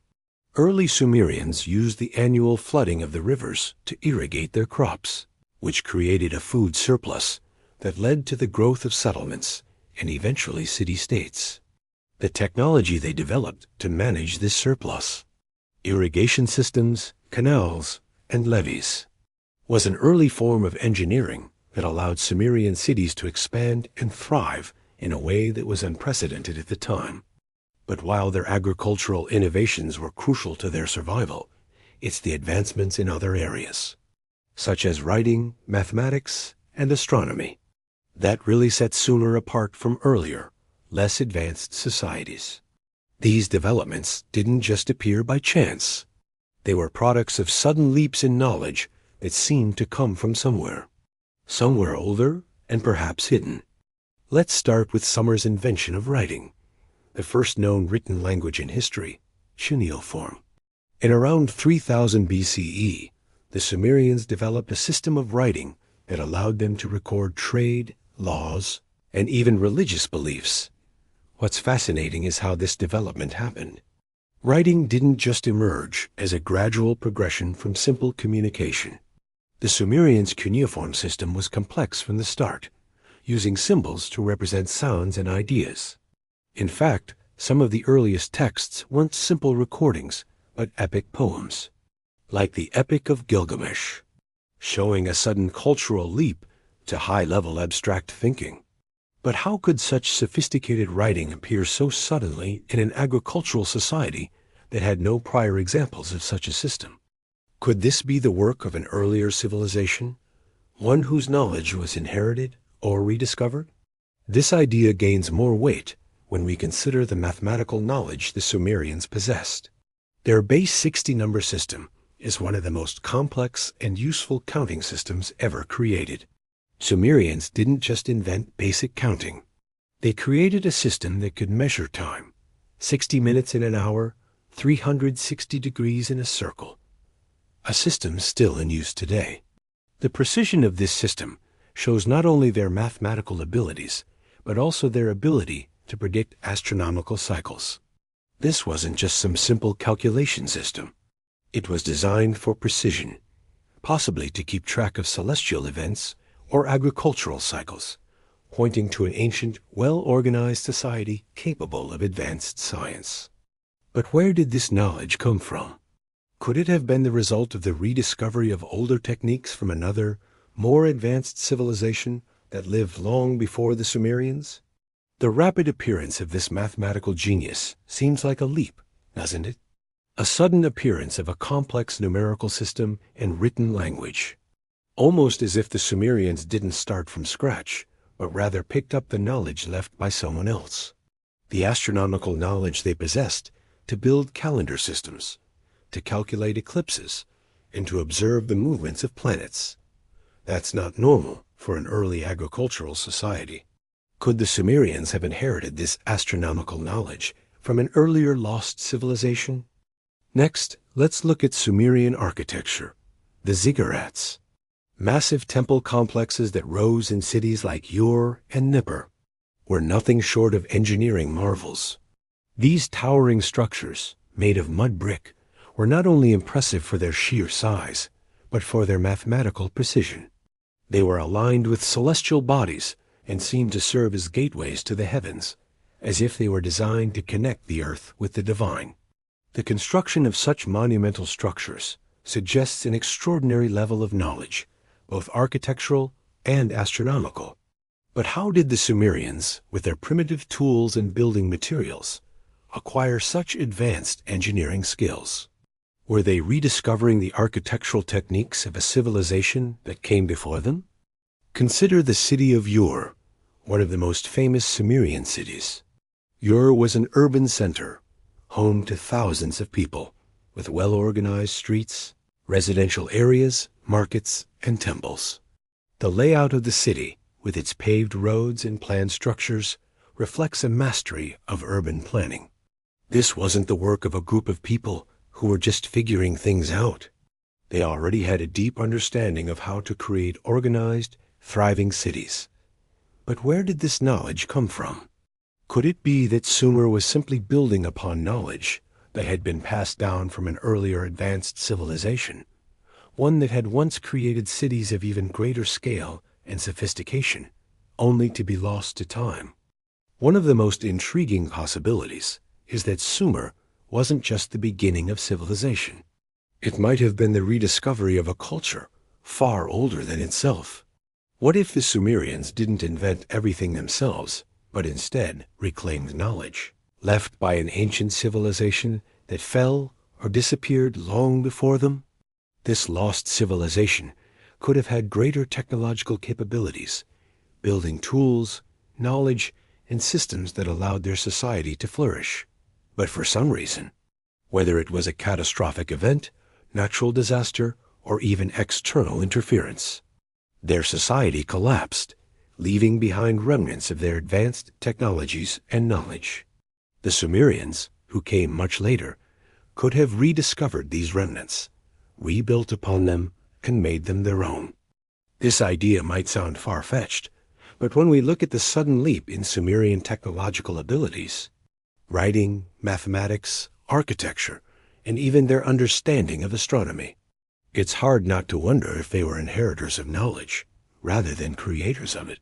Early Sumerians used the annual flooding of the rivers to irrigate their crops, which created a food surplus that led to the growth of settlements and eventually city-states. The technology they developed to manage this surplus, irrigation systems, canals, and levees, was an early form of engineering that allowed Sumerian cities to expand and thrive in a way that was unprecedented at the time. But while their agricultural innovations were crucial to their survival, it's the advancements in other areas, such as writing, mathematics, and astronomy, that really set Sumer apart from earlier, less advanced societies. These developments didn't just appear by chance. They were products of sudden leaps in knowledge that seemed to come from somewhere older and perhaps hidden. Let's start with Sumer's invention of writing, the first known written language in history, cuneiform. In around 3000 BCE, the Sumerians developed a system of writing that allowed them to record trade, laws, and even religious beliefs. What's fascinating is how this development happened. Writing didn't just emerge as a gradual progression from simple communication. The Sumerians' cuneiform system was complex from the start, using symbols to represent sounds and ideas. In fact, some of the earliest texts weren't simple recordings, but epic poems, like the Epic of Gilgamesh, showing a sudden cultural leap to high-level abstract thinking. But how could such sophisticated writing appear so suddenly in an agricultural society that had no prior examples of such a system? Could this be the work of an earlier civilization, one whose knowledge was inherited or rediscovered? This idea gains more weight when we consider the mathematical knowledge the Sumerians possessed. Their base 60 number system is one of the most complex and useful counting systems ever created. Sumerians didn't just invent basic counting. They created a system that could measure time, 60 minutes in an hour, 360 degrees in a circle, a system still in use today. The precision of this system shows not only their mathematical abilities, but also their ability to predict astronomical cycles. This wasn't just some simple calculation system. It was designed for precision, possibly to keep track of celestial events or agricultural cycles, pointing to an ancient, well-organized society capable of advanced science. But where did this knowledge come from? Could it have been the result of the rediscovery of older techniques from another, more advanced civilization that lived long before the Sumerians? The rapid appearance of this mathematical genius seems like a leap, doesn't it? A sudden appearance of a complex numerical system and written language. Almost as if the Sumerians didn't start from scratch, but rather picked up the knowledge left by someone else. The astronomical knowledge they possessed to build calendar systems, to calculate eclipses, and to observe the movements of planets. That's not normal for an early agricultural society. Could the Sumerians have inherited this astronomical knowledge from an earlier lost civilization? Next, let's look at Sumerian architecture, the ziggurats, massive temple complexes that rose in cities like Ur and Nippur, were nothing short of engineering marvels. These towering structures, made of mud brick, were not only impressive for their sheer size, but for their mathematical precision. They were aligned with celestial bodies and seemed to serve as gateways to the heavens, as if they were designed to connect the earth with the divine. The construction of such monumental structures suggests an extraordinary level of knowledge, both architectural and astronomical. But how did the Sumerians, with their primitive tools and building materials, acquire such advanced engineering skills? Were they rediscovering the architectural techniques of a civilization that came before them? Consider the city of Ur, one of the most famous Sumerian cities. Ur was an urban center, home to thousands of people, with well-organized streets, residential areas, markets, and temples. The layout of the city, with its paved roads and planned structures, reflects a mastery of urban planning. This wasn't the work of a group of people who were just figuring things out. They already had a deep understanding of how to create organized, thriving cities. But where did this knowledge come from? Could it be that Sumer was simply building upon knowledge that had been passed down from an earlier advanced civilization, one that had once created cities of even greater scale and sophistication, only to be lost to time? One of the most intriguing possibilities is that Sumer wasn't just the beginning of civilization. It might have been the rediscovery of a culture far older than itself. What if the Sumerians didn't invent everything themselves, but instead reclaimed knowledge, left by an ancient civilization that fell or disappeared long before them? This lost civilization could have had greater technological capabilities, building tools, knowledge, and systems that allowed their society to flourish. But for some reason, whether it was a catastrophic event, natural disaster, or even external interference, their society collapsed, leaving behind remnants of their advanced technologies and knowledge. The Sumerians, who came much later, could have rediscovered these remnants, rebuilt upon them, and made them their own. This idea might sound far-fetched, but when we look at the sudden leap in Sumerian technological abilities, writing, mathematics, architecture, and even their understanding of astronomy, it's hard not to wonder if they were inheritors of knowledge, rather than creators of it.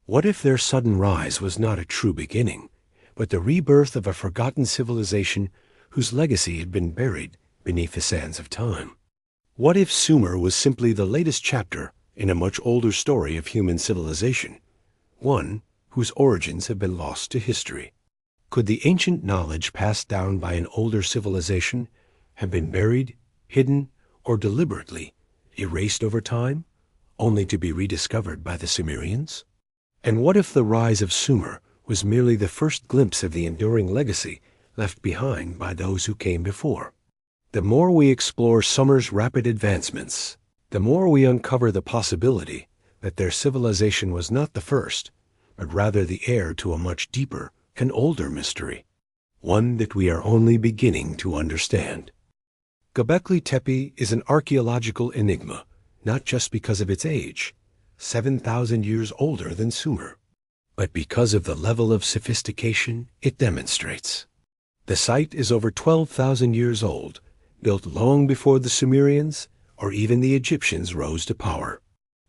What if their sudden rise was not a true beginning, but the rebirth of a forgotten civilization whose legacy had been buried beneath the sands of time? What if Sumer was simply the latest chapter in a much older story of human civilization, one whose origins have been lost to history? Could the ancient knowledge passed down by an older civilization have been buried, hidden, or deliberately erased over time, only to be rediscovered by the Sumerians? And what if the rise of Sumer was merely the first glimpse of the enduring legacy left behind by those who came before? The more we explore Sumer's rapid advancements, the more we uncover the possibility that their civilization was not the first, but rather the heir to a much deeper and older mystery, one that we are only beginning to understand. Göbekli Tepe is an archaeological enigma, not just because of its age, 7,000 years older than Sumer, but because of the level of sophistication it demonstrates. The site is over 12,000 years old, built long before the Sumerians or even the Egyptians rose to power.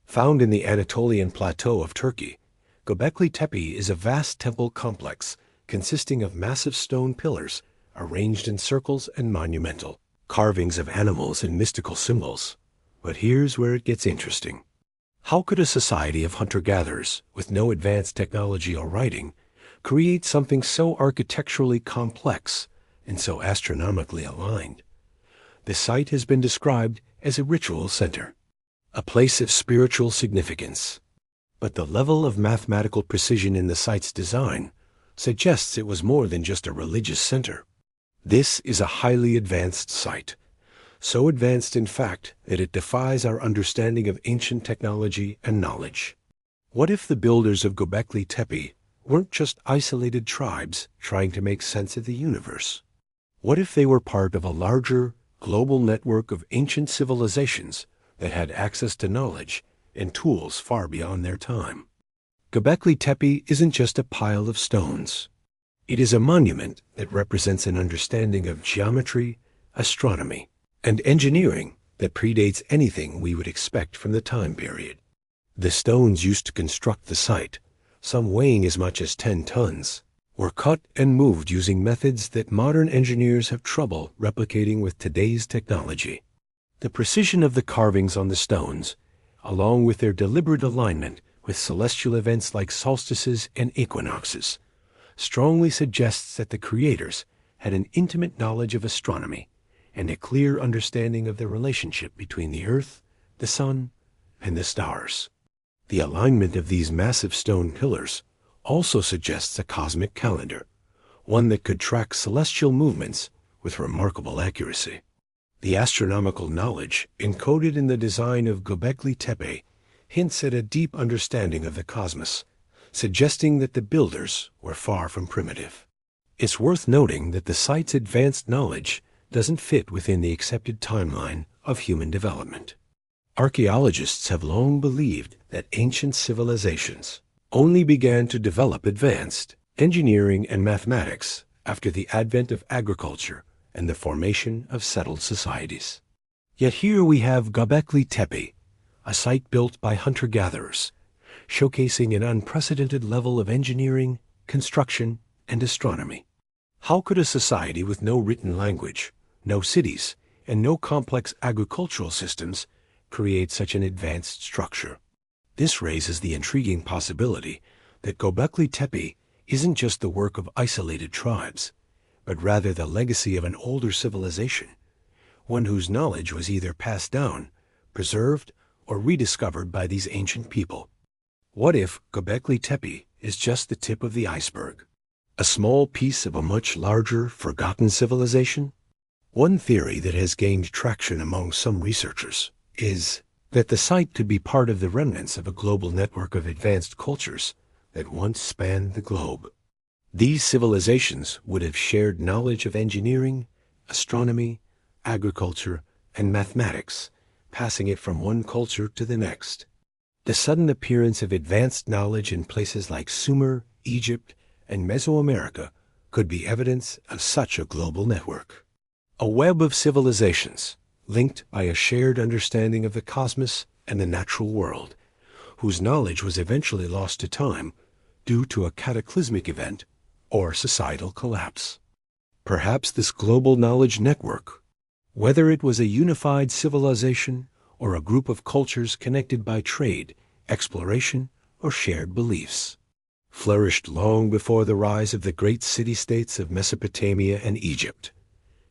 Found in the Anatolian plateau of Turkey, Göbekli Tepe is a vast temple complex consisting of massive stone pillars arranged in circles and monumental carvings of animals and mystical symbols. But here's where it gets interesting. How could a society of hunter-gatherers with no advanced technology or writing create something so architecturally complex and so astronomically aligned? The site has been described as a ritual center, a place of spiritual significance. But the level of mathematical precision in the site's design suggests it was more than just a religious center. This is a highly advanced site, so advanced in fact that it defies our understanding of ancient technology and knowledge. What if the builders of Göbekli Tepe weren't just isolated tribes trying to make sense of the universe? What if they were part of a larger, global network of ancient civilizations that had access to knowledge and tools far beyond their time? Göbekli Tepe isn't just a pile of stones. It is a monument that represents an understanding of geometry, astronomy, and engineering that predates anything we would expect from the time period. The stones used to construct the site, some weighing as much as 10 tons, were cut and moved using methods that modern engineers have trouble replicating with today's technology. The precision of the carvings on the stones, along with their deliberate alignment with celestial events like solstices and equinoxes, strongly suggests that the creators had an intimate knowledge of astronomy and a clear understanding of the relationship between the Earth, the Sun, and the stars. The alignment of these massive stone pillars also suggests a cosmic calendar, one that could track celestial movements with remarkable accuracy. The astronomical knowledge encoded in the design of Göbekli Tepe hints at a deep understanding of the cosmos, suggesting that the builders were far from primitive. It's worth noting that the site's advanced knowledge doesn't fit within the accepted timeline of human development. Archaeologists have long believed that ancient civilizations only began to develop advanced engineering and mathematics after the advent of agriculture and the formation of settled societies. Yet here we have Göbekli Tepe, a site built by hunter-gatherers, showcasing an unprecedented level of engineering, construction, and astronomy. How could a society with no written language, no cities, and no complex agricultural systems create such an advanced structure? This raises the intriguing possibility that Göbekli Tepe isn't just the work of isolated tribes, but rather the legacy of an older civilization, one whose knowledge was either passed down, preserved, or rediscovered by these ancient people. What if Göbekli Tepe is just the tip of the iceberg, a small piece of a much larger, forgotten civilization? One theory that has gained traction among some researchers is that the site could be part of the remnants of a global network of advanced cultures that once spanned the globe. These civilizations would have shared knowledge of engineering, astronomy, agriculture, and mathematics, passing it from one culture to the next. The sudden appearance of advanced knowledge in places like Sumer, Egypt, and Mesoamerica could be evidence of such a global network. A web of civilizations linked by a shared understanding of the cosmos and the natural world, whose knowledge was eventually lost to time due to a cataclysmic event or societal collapse. Perhaps this global knowledge network, whether it was a unified civilization or a group of cultures connected by trade, exploration, or shared beliefs, flourished long before the rise of the great city-states of Mesopotamia and Egypt.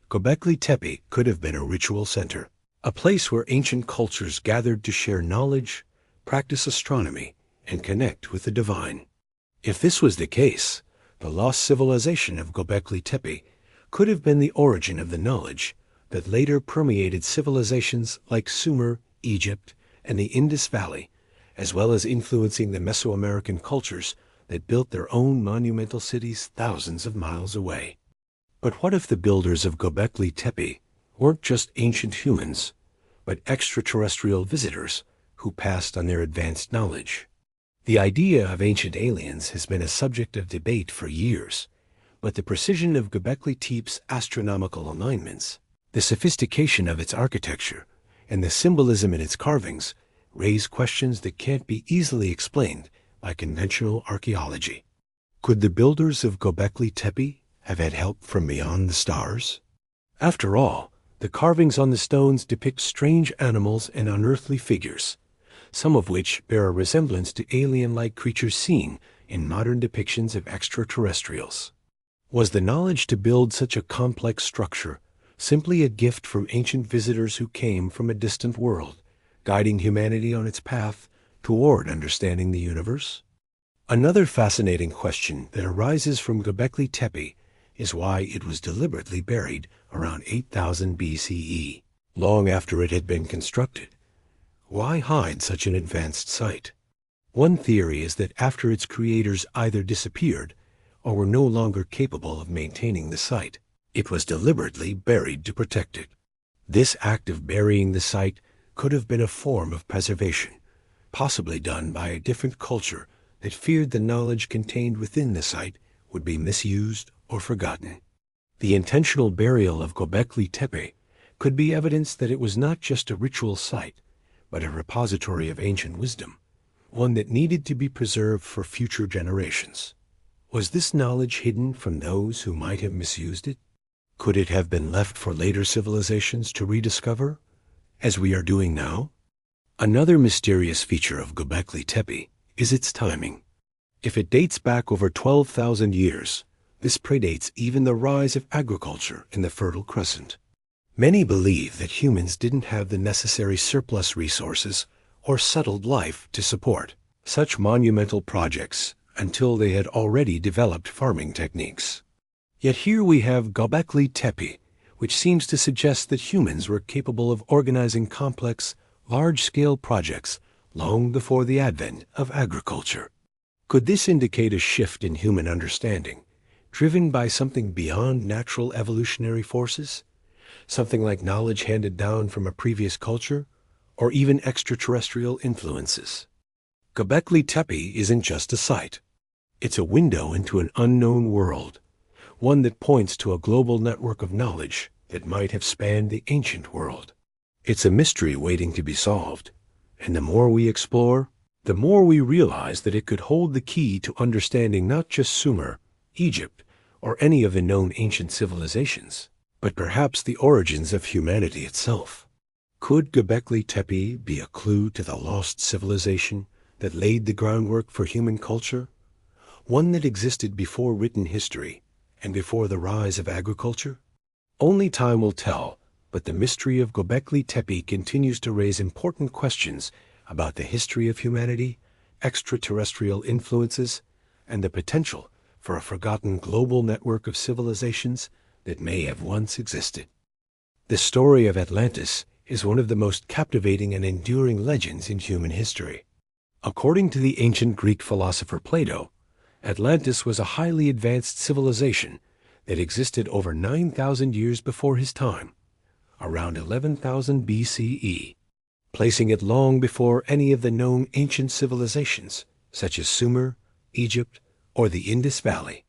Göbekli Tepe could have been a ritual center, a place where ancient cultures gathered to share knowledge, practice astronomy, and connect with the divine. If this was the case, the lost civilization of Göbekli Tepe could have been the origin of the knowledge that later permeated civilizations like Sumer, Egypt, and the Indus Valley, as well as influencing the Mesoamerican cultures that built their own monumental cities thousands of miles away. But what if the builders of Göbekli Tepe weren't just ancient humans, but extraterrestrial visitors who passed on their advanced knowledge? The idea of ancient aliens has been a subject of debate for years, but the precision of Göbekli Tepe's astronomical alignments, the sophistication of its architecture, and the symbolism in its carvings raise questions that can't be easily explained by conventional archaeology. Could the builders of Göbekli Tepe have had help from beyond the stars? After all, the carvings on the stones depict strange animals and unearthly figures, some of which bear a resemblance to alien-like creatures seen in modern depictions of extraterrestrials. Was the knowledge to build such a complex structure simply a gift from ancient visitors who came from a distant world, guiding humanity on its path toward understanding the universe? Another fascinating question that arises from Göbekli Tepe is why it was deliberately buried around 8000 BCE, long after it had been constructed. Why hide such an advanced site? One theory is that after its creators either disappeared or were no longer capable of maintaining the site, it was deliberately buried to protect it. This act of burying the site could have been a form of preservation, possibly done by a different culture that feared the knowledge contained within the site would be misused or forgotten. The intentional burial of Göbekli Tepe could be evidence that it was not just a ritual site, but a repository of ancient wisdom, one that needed to be preserved for future generations. Was this knowledge hidden from those who might have misused it? Could it have been left for later civilizations to rediscover, as we are doing now? Another mysterious feature of Göbekli Tepe is its timing. If it dates back over 12,000 years, this predates even the rise of agriculture in the Fertile Crescent. Many believe that humans didn't have the necessary surplus resources or settled life to support such monumental projects until they had already developed farming techniques. Yet here we have Göbekli Tepe, which seems to suggest that humans were capable of organizing complex, large-scale projects long before the advent of agriculture. Could this indicate a shift in human understanding, driven by something beyond natural evolutionary forces? Something like knowledge handed down from a previous culture, or even extraterrestrial influences? Göbekli Tepe isn't just a site. It's a window into an unknown world, one that points to a global network of knowledge that might have spanned the ancient world. It's a mystery waiting to be solved, and the more we explore, the more we realize that it could hold the key to understanding not just Sumer, Egypt, or any of the known ancient civilizations, but perhaps the origins of humanity itself. Could Göbekli Tepe be a clue to the lost civilization that laid the groundwork for human culture? One that existed before written history and before the rise of agriculture? Only time will tell, but the mystery of Göbekli Tepe continues to raise important questions about the history of humanity, extraterrestrial influences, and the potential for a forgotten global network of civilizations that may have once existed. The story of Atlantis is one of the most captivating and enduring legends in human history. According to the ancient Greek philosopher Plato, Atlantis was a highly advanced civilization that existed over 9,000 years before his time, around 11,000 BCE, placing it long before any of the known ancient civilizations, such as Sumer, Egypt, or the Indus Valley.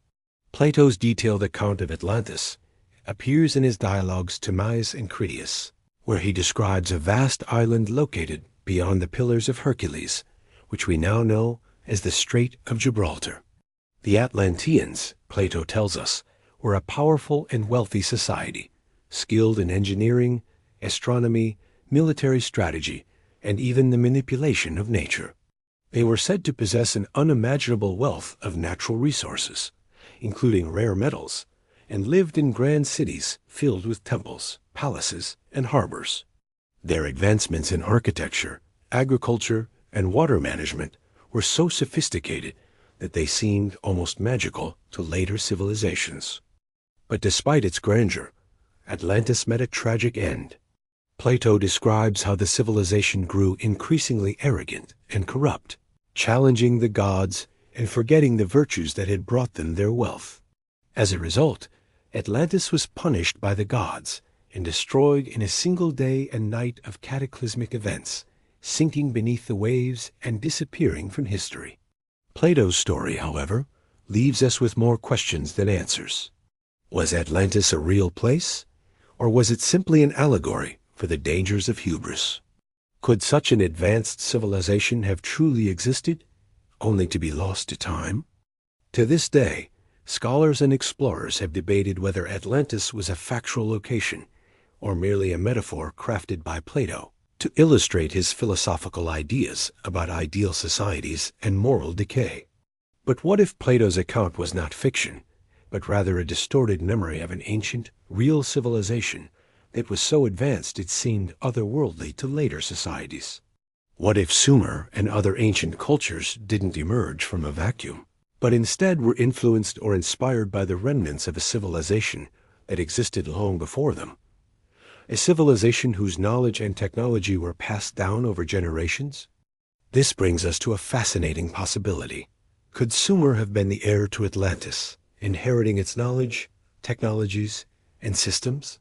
Plato's detailed account of Atlantis appears in his dialogues Timaeus and Critias, where he describes a vast island located beyond the Pillars of Hercules, which we now know as the Strait of Gibraltar. The Atlanteans, Plato tells us, were a powerful and wealthy society, skilled in engineering, astronomy, military strategy, and even the manipulation of nature. They were said to possess an unimaginable wealth of natural resources, including rare metals, and lived in grand cities filled with temples, palaces, and harbors. Their advancements in architecture, agriculture, and water management were so sophisticated that they seemed almost magical to later civilizations. But despite its grandeur, Atlantis met a tragic end. Plato describes how the civilization grew increasingly arrogant and corrupt, challenging the gods and forgetting the virtues that had brought them their wealth. As a result, Atlantis was punished by the gods and destroyed in a single day and night of cataclysmic events, sinking beneath the waves and disappearing from history. Plato's story, however, leaves us with more questions than answers. Was Atlantis a real place, or was it simply an allegory for the dangers of hubris? Could such an advanced civilization have truly existed, only to be lost to time? To this day, scholars and explorers have debated whether Atlantis was a factual location, or merely a metaphor crafted by Plato to illustrate his philosophical ideas about ideal societies and moral decay. But what if Plato's account was not fiction, but rather a distorted memory of an ancient, real civilization that was so advanced it seemed otherworldly to later societies? What if Sumer and other ancient cultures didn't emerge from a vacuum, but instead were influenced or inspired by the remnants of a civilization that existed long before them? A civilization whose knowledge and technology were passed down over generations? This brings us to a fascinating possibility. Could Sumer have been the heir to Atlantis, inheriting its knowledge, technologies, and systems?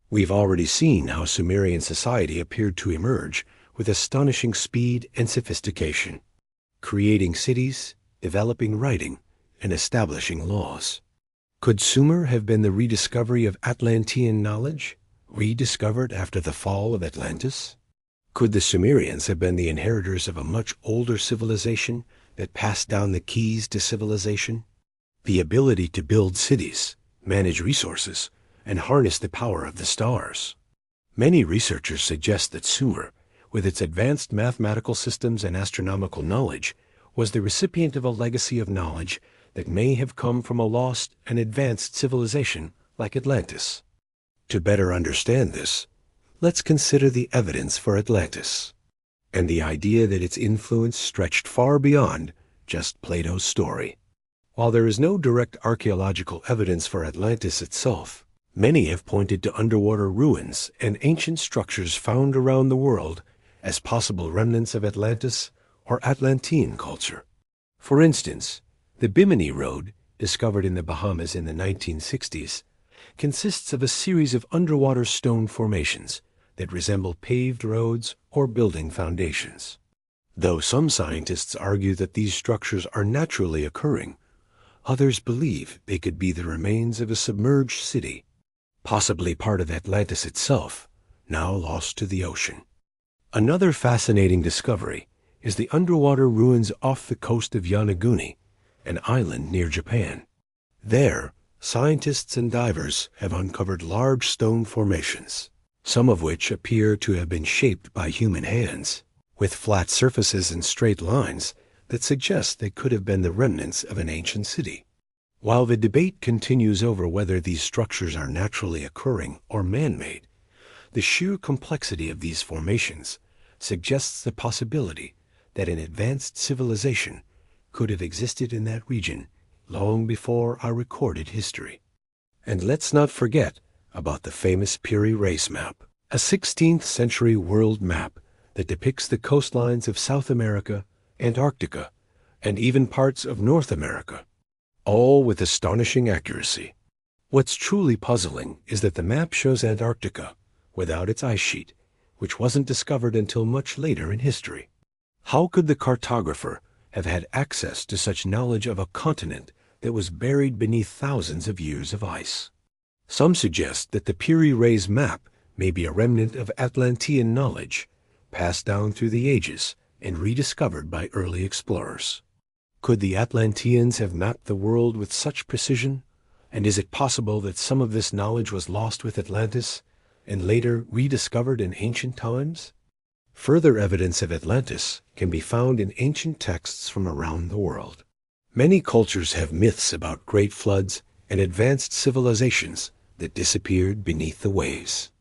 We've already seen how Sumerian society appeared to emerge with astonishing speed and sophistication, creating cities, developing writing, and establishing laws. Could Sumer have been the rediscovery of Atlantean knowledge, rediscovered after the fall of Atlantis? Could the Sumerians have been the inheritors of a much older civilization that passed down the keys to civilization? The ability to build cities, manage resources, and harness the power of the stars. Many researchers suggest that Sumer, with its advanced mathematical systems and astronomical knowledge, was the recipient of a legacy of knowledge that may have come from a lost and advanced civilization like Atlantis. To better understand this, let's consider the evidence for Atlantis, and the idea that its influence stretched far beyond just Plato's story. While there is no direct archaeological evidence for Atlantis itself, many have pointed to underwater ruins and ancient structures found around the world as possible remnants of Atlantis or Atlantean culture. For instance, the Bimini Road, discovered in the Bahamas in the 1960s, consists of a series of underwater stone formations that resemble paved roads or building foundations. Though some scientists argue that these structures are naturally occurring, others believe they could be the remains of a submerged city, possibly part of Atlantis itself, now lost to the ocean. Another fascinating discovery is the underwater ruins off the coast of Yonaguni, an island near Japan. There, scientists and divers have uncovered large stone formations, some of which appear to have been shaped by human hands, with flat surfaces and straight lines that suggest they could have been the remnants of an ancient city. While the debate continues over whether these structures are naturally occurring or man-made, the sheer complexity of these formations suggests the possibility that an advanced civilization could have existed in that region long before our recorded history. And let's not forget about the famous Piri Reis map, a 16th century world map that depicts the coastlines of South America, Antarctica, and even parts of North America, all with astonishing accuracy. What's truly puzzling is that the map shows Antarctica without its ice sheet, which wasn't discovered until much later in history. How could the cartographer have had access to such knowledge of a continent that was buried beneath thousands of years of ice? Some suggest that the Piri Reis map may be a remnant of Atlantean knowledge, passed down through the ages and rediscovered by early explorers. Could the Atlanteans have mapped the world with such precision? And is it possible that some of this knowledge was lost with Atlantis and later rediscovered in ancient times? Further evidence of Atlantis can be found in ancient texts from around the world. Many cultures have myths about great floods and advanced civilizations that disappeared beneath the waves.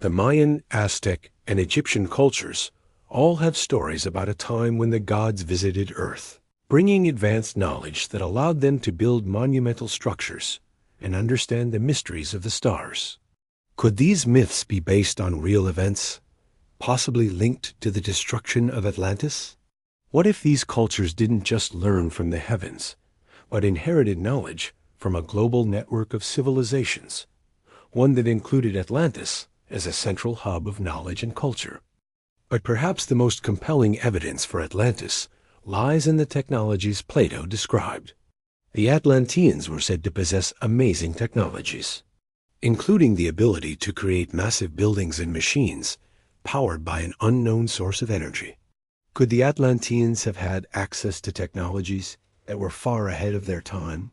The Mayan, Aztec, and Egyptian cultures all have stories about a time when the gods visited Earth, bringing advanced knowledge that allowed them to build monumental structures and understand the mysteries of the stars. Could these myths be based on real events, possibly linked to the destruction of Atlantis? What if these cultures didn't just learn from the heavens, but inherited knowledge from a global network of civilizations, one that included Atlantis as a central hub of knowledge and culture? But perhaps the most compelling evidence for Atlantis lies in the technologies Plato described. The Atlanteans were said to possess amazing technologies, including the ability to create massive buildings and machines powered by an unknown source of energy. Could the Atlanteans have had access to technologies that were far ahead of their time?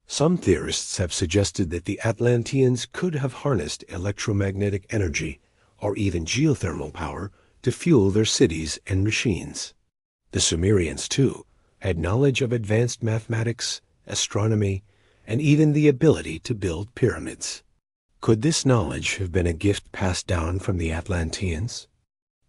Some theorists have suggested that the Atlanteans could have harnessed electromagnetic energy or even geothermal power to fuel their cities and machines. The Sumerians, too, had knowledge of advanced mathematics, astronomy, and even the ability to build pyramids. Could this knowledge have been a gift passed down from the Atlanteans?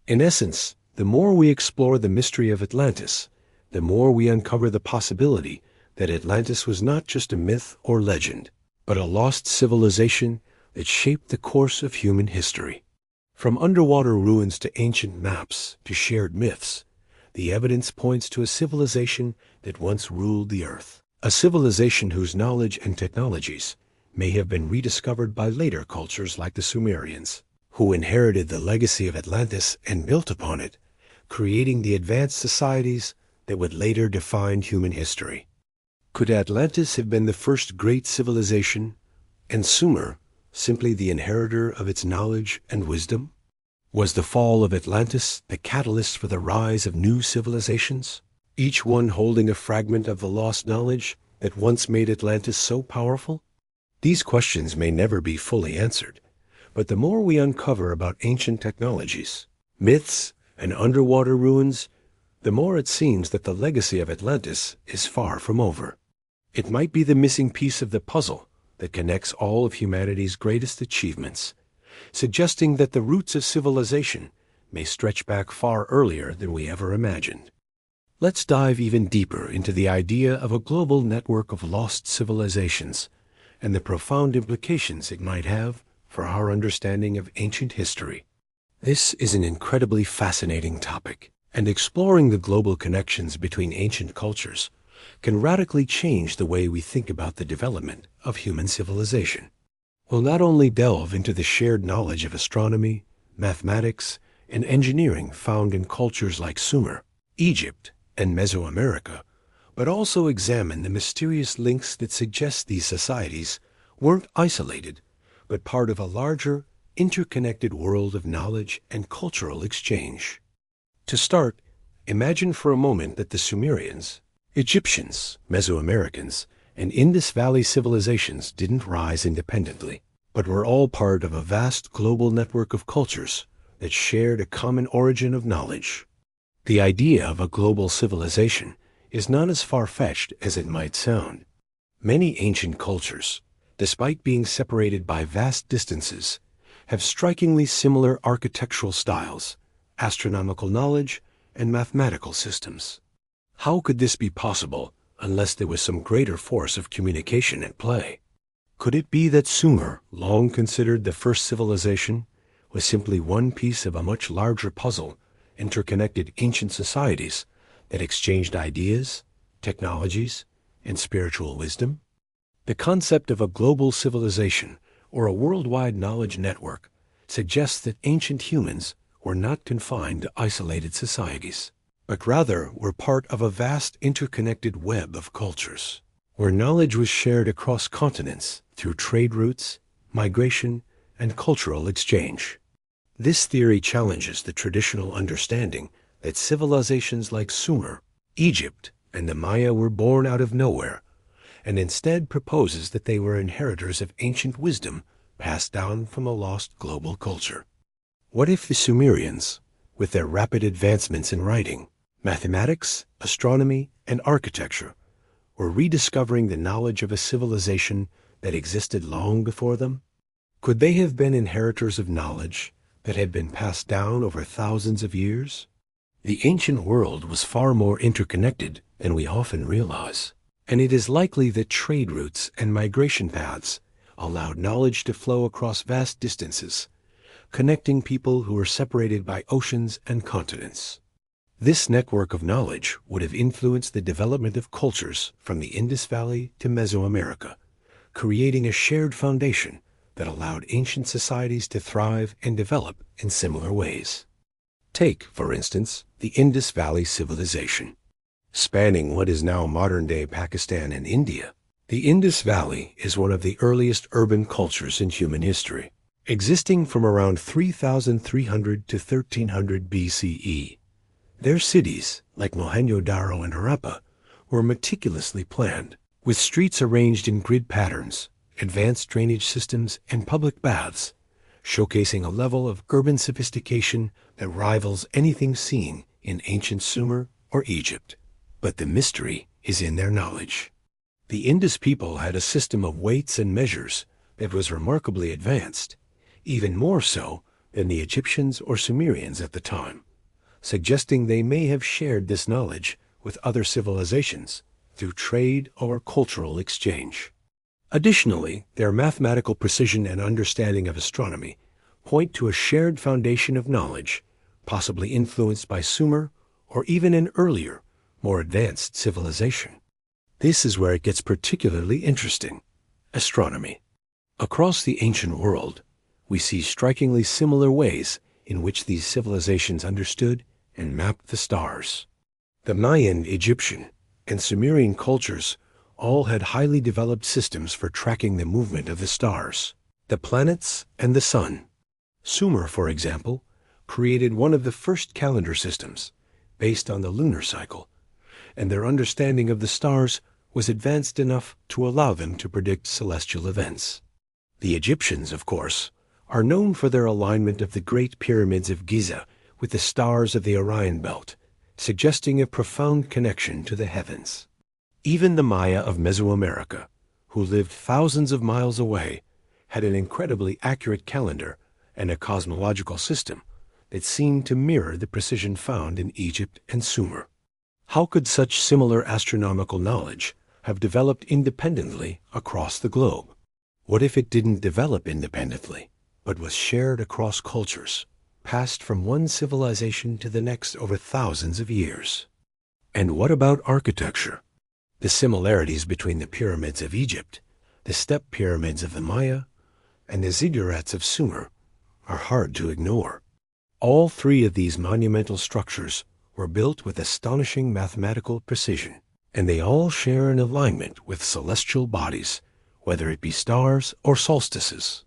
In essence, the more we explore the mystery of Atlantis, the more we uncover the possibility that Atlantis was not just a myth or legend, but a lost civilization that shaped the course of human history. From underwater ruins to ancient maps to shared myths, the evidence points to a civilization that once ruled the earth. A civilization whose knowledge and technologies may have been rediscovered by later cultures like the Sumerians, who inherited the legacy of Atlantis and built upon it, creating the advanced societies that would later define human history. Could Atlantis have been the first great civilization, and Sumer simply the inheritor of its knowledge and wisdom? Was the fall of Atlantis the catalyst for the rise of new civilizations, each one holding a fragment of the lost knowledge that once made Atlantis so powerful? These questions may never be fully answered, but the more we uncover about ancient technologies, myths, and underwater ruins, the more it seems that the legacy of Atlantis is far from over. It might be the missing piece of the puzzle that connects all of humanity's greatest achievements, suggesting that the roots of civilization may stretch back far earlier than we ever imagined. Let's dive even deeper into the idea of a global network of lost civilizations and the profound implications it might have for our understanding of ancient history. This is an incredibly fascinating topic, and exploring the global connections between ancient cultures can radically change the way we think about the development of human civilization. We'll not only delve into the shared knowledge of astronomy, mathematics, and engineering found in cultures like Sumer, Egypt, and Mesoamerica, but also examine the mysterious links that suggest these societies weren't isolated, but part of a larger, interconnected world of knowledge and cultural exchange. To start, imagine for a moment that the Sumerians, Egyptians, Mesoamericans, and Indus Valley civilizations didn't rise independently, but were all part of a vast global network of cultures that shared a common origin of knowledge. The idea of a global civilization is not as far-fetched as it might sound. Many ancient cultures, despite being separated by vast distances, have strikingly similar architectural styles, astronomical knowledge, and mathematical systems. How could this be possible unless there was some greater force of communication at play? Could it be that Sumer, long considered the first civilization, was simply one piece of a much larger puzzle, interconnected ancient societies that exchanged ideas, technologies, and spiritual wisdom? The concept of a global civilization or a worldwide knowledge network suggests that ancient humans were not confined to isolated societies, but rather were part of a vast interconnected web of cultures, where knowledge was shared across continents through trade routes, migration, and cultural exchange. This theory challenges the traditional understanding that civilizations like Sumer, Egypt, and the Maya were born out of nowhere, and instead proposes that they were inheritors of ancient wisdom passed down from a lost global culture. What if the Sumerians, with their rapid advancements in writing, mathematics, astronomy, and architecture, were rediscovering the knowledge of a civilization that existed long before them? Could they have been inheritors of knowledge that had been passed down over thousands of years? The ancient world was far more interconnected than we often realize, and it is likely that trade routes and migration paths allowed knowledge to flow across vast distances, connecting people who were separated by oceans and continents. This network of knowledge would have influenced the development of cultures from the Indus Valley to Mesoamerica, creating a shared foundation that allowed ancient societies to thrive and develop in similar ways. Take, for instance, the Indus Valley civilization. Spanning what is now modern-day Pakistan and India, the Indus Valley is one of the earliest urban cultures in human history, existing from around 3,300 to 1300 BCE. Their cities, like Mohenjo-Daro and Harappa, were meticulously planned, with streets arranged in grid patterns, advanced drainage systems, and public baths, showcasing a level of urban sophistication that rivals anything seen in ancient Sumer or Egypt. But the mystery is in their knowledge. The Indus people had a system of weights and measures that was remarkably advanced, even more so than the Egyptians or Sumerians at the time, suggesting they may have shared this knowledge with other civilizations through trade or cultural exchange. Additionally, their mathematical precision and understanding of astronomy point to a shared foundation of knowledge, possibly influenced by Sumer or even an earlier, more advanced civilization? This is where it gets particularly interesting: astronomy. Across the ancient world, we see strikingly similar ways in which these civilizations understood and mapped the stars. The Mayan, Egyptian, and Sumerian cultures all had highly developed systems for tracking the movement of the stars, the planets, and the sun. Sumer, for example, created one of the first calendar systems based on the lunar cycle, and their understanding of the stars was advanced enough to allow them to predict celestial events. The Egyptians, of course, are known for their alignment of the Great Pyramids of Giza with the stars of the Orion Belt, suggesting a profound connection to the heavens. Even the Maya of Mesoamerica, who lived thousands of miles away, had an incredibly accurate calendar and a cosmological system that seemed to mirror the precision found in Egypt and Sumer. How could such similar astronomical knowledge have developed independently across the globe? What if it didn't develop independently, but was shared across cultures, passed from one civilization to the next over thousands of years? And what about architecture? The similarities between the pyramids of Egypt, the step pyramids of the Maya, and the ziggurats of Sumer are hard to ignore. All three of these monumental structures were built with astonishing mathematical precision, and they all share an alignment with celestial bodies, whether it be stars or solstices.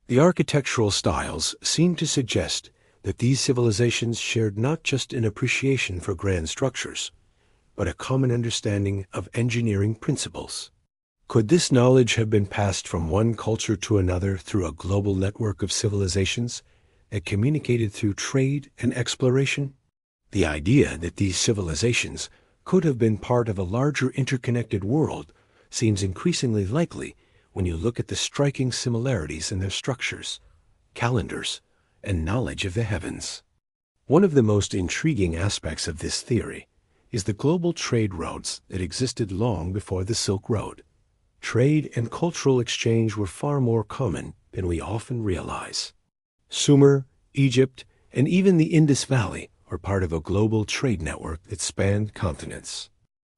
The architectural styles seem to suggest that these civilizations shared not just an appreciation for grand structures, but a common understanding of engineering principles. Could this knowledge have been passed from one culture to another through a global network of civilizations that communicated through trade and exploration? The idea that these civilizations could have been part of a larger interconnected world seems increasingly likely when you look at the striking similarities in their structures, calendars, and knowledge of the heavens. One of the most intriguing aspects of this theory is the global trade routes that existed long before the Silk Road. Trade and cultural exchange were far more common than we often realize. Sumer, Egypt, and even the Indus Valley were part of a global trade network that spanned continents.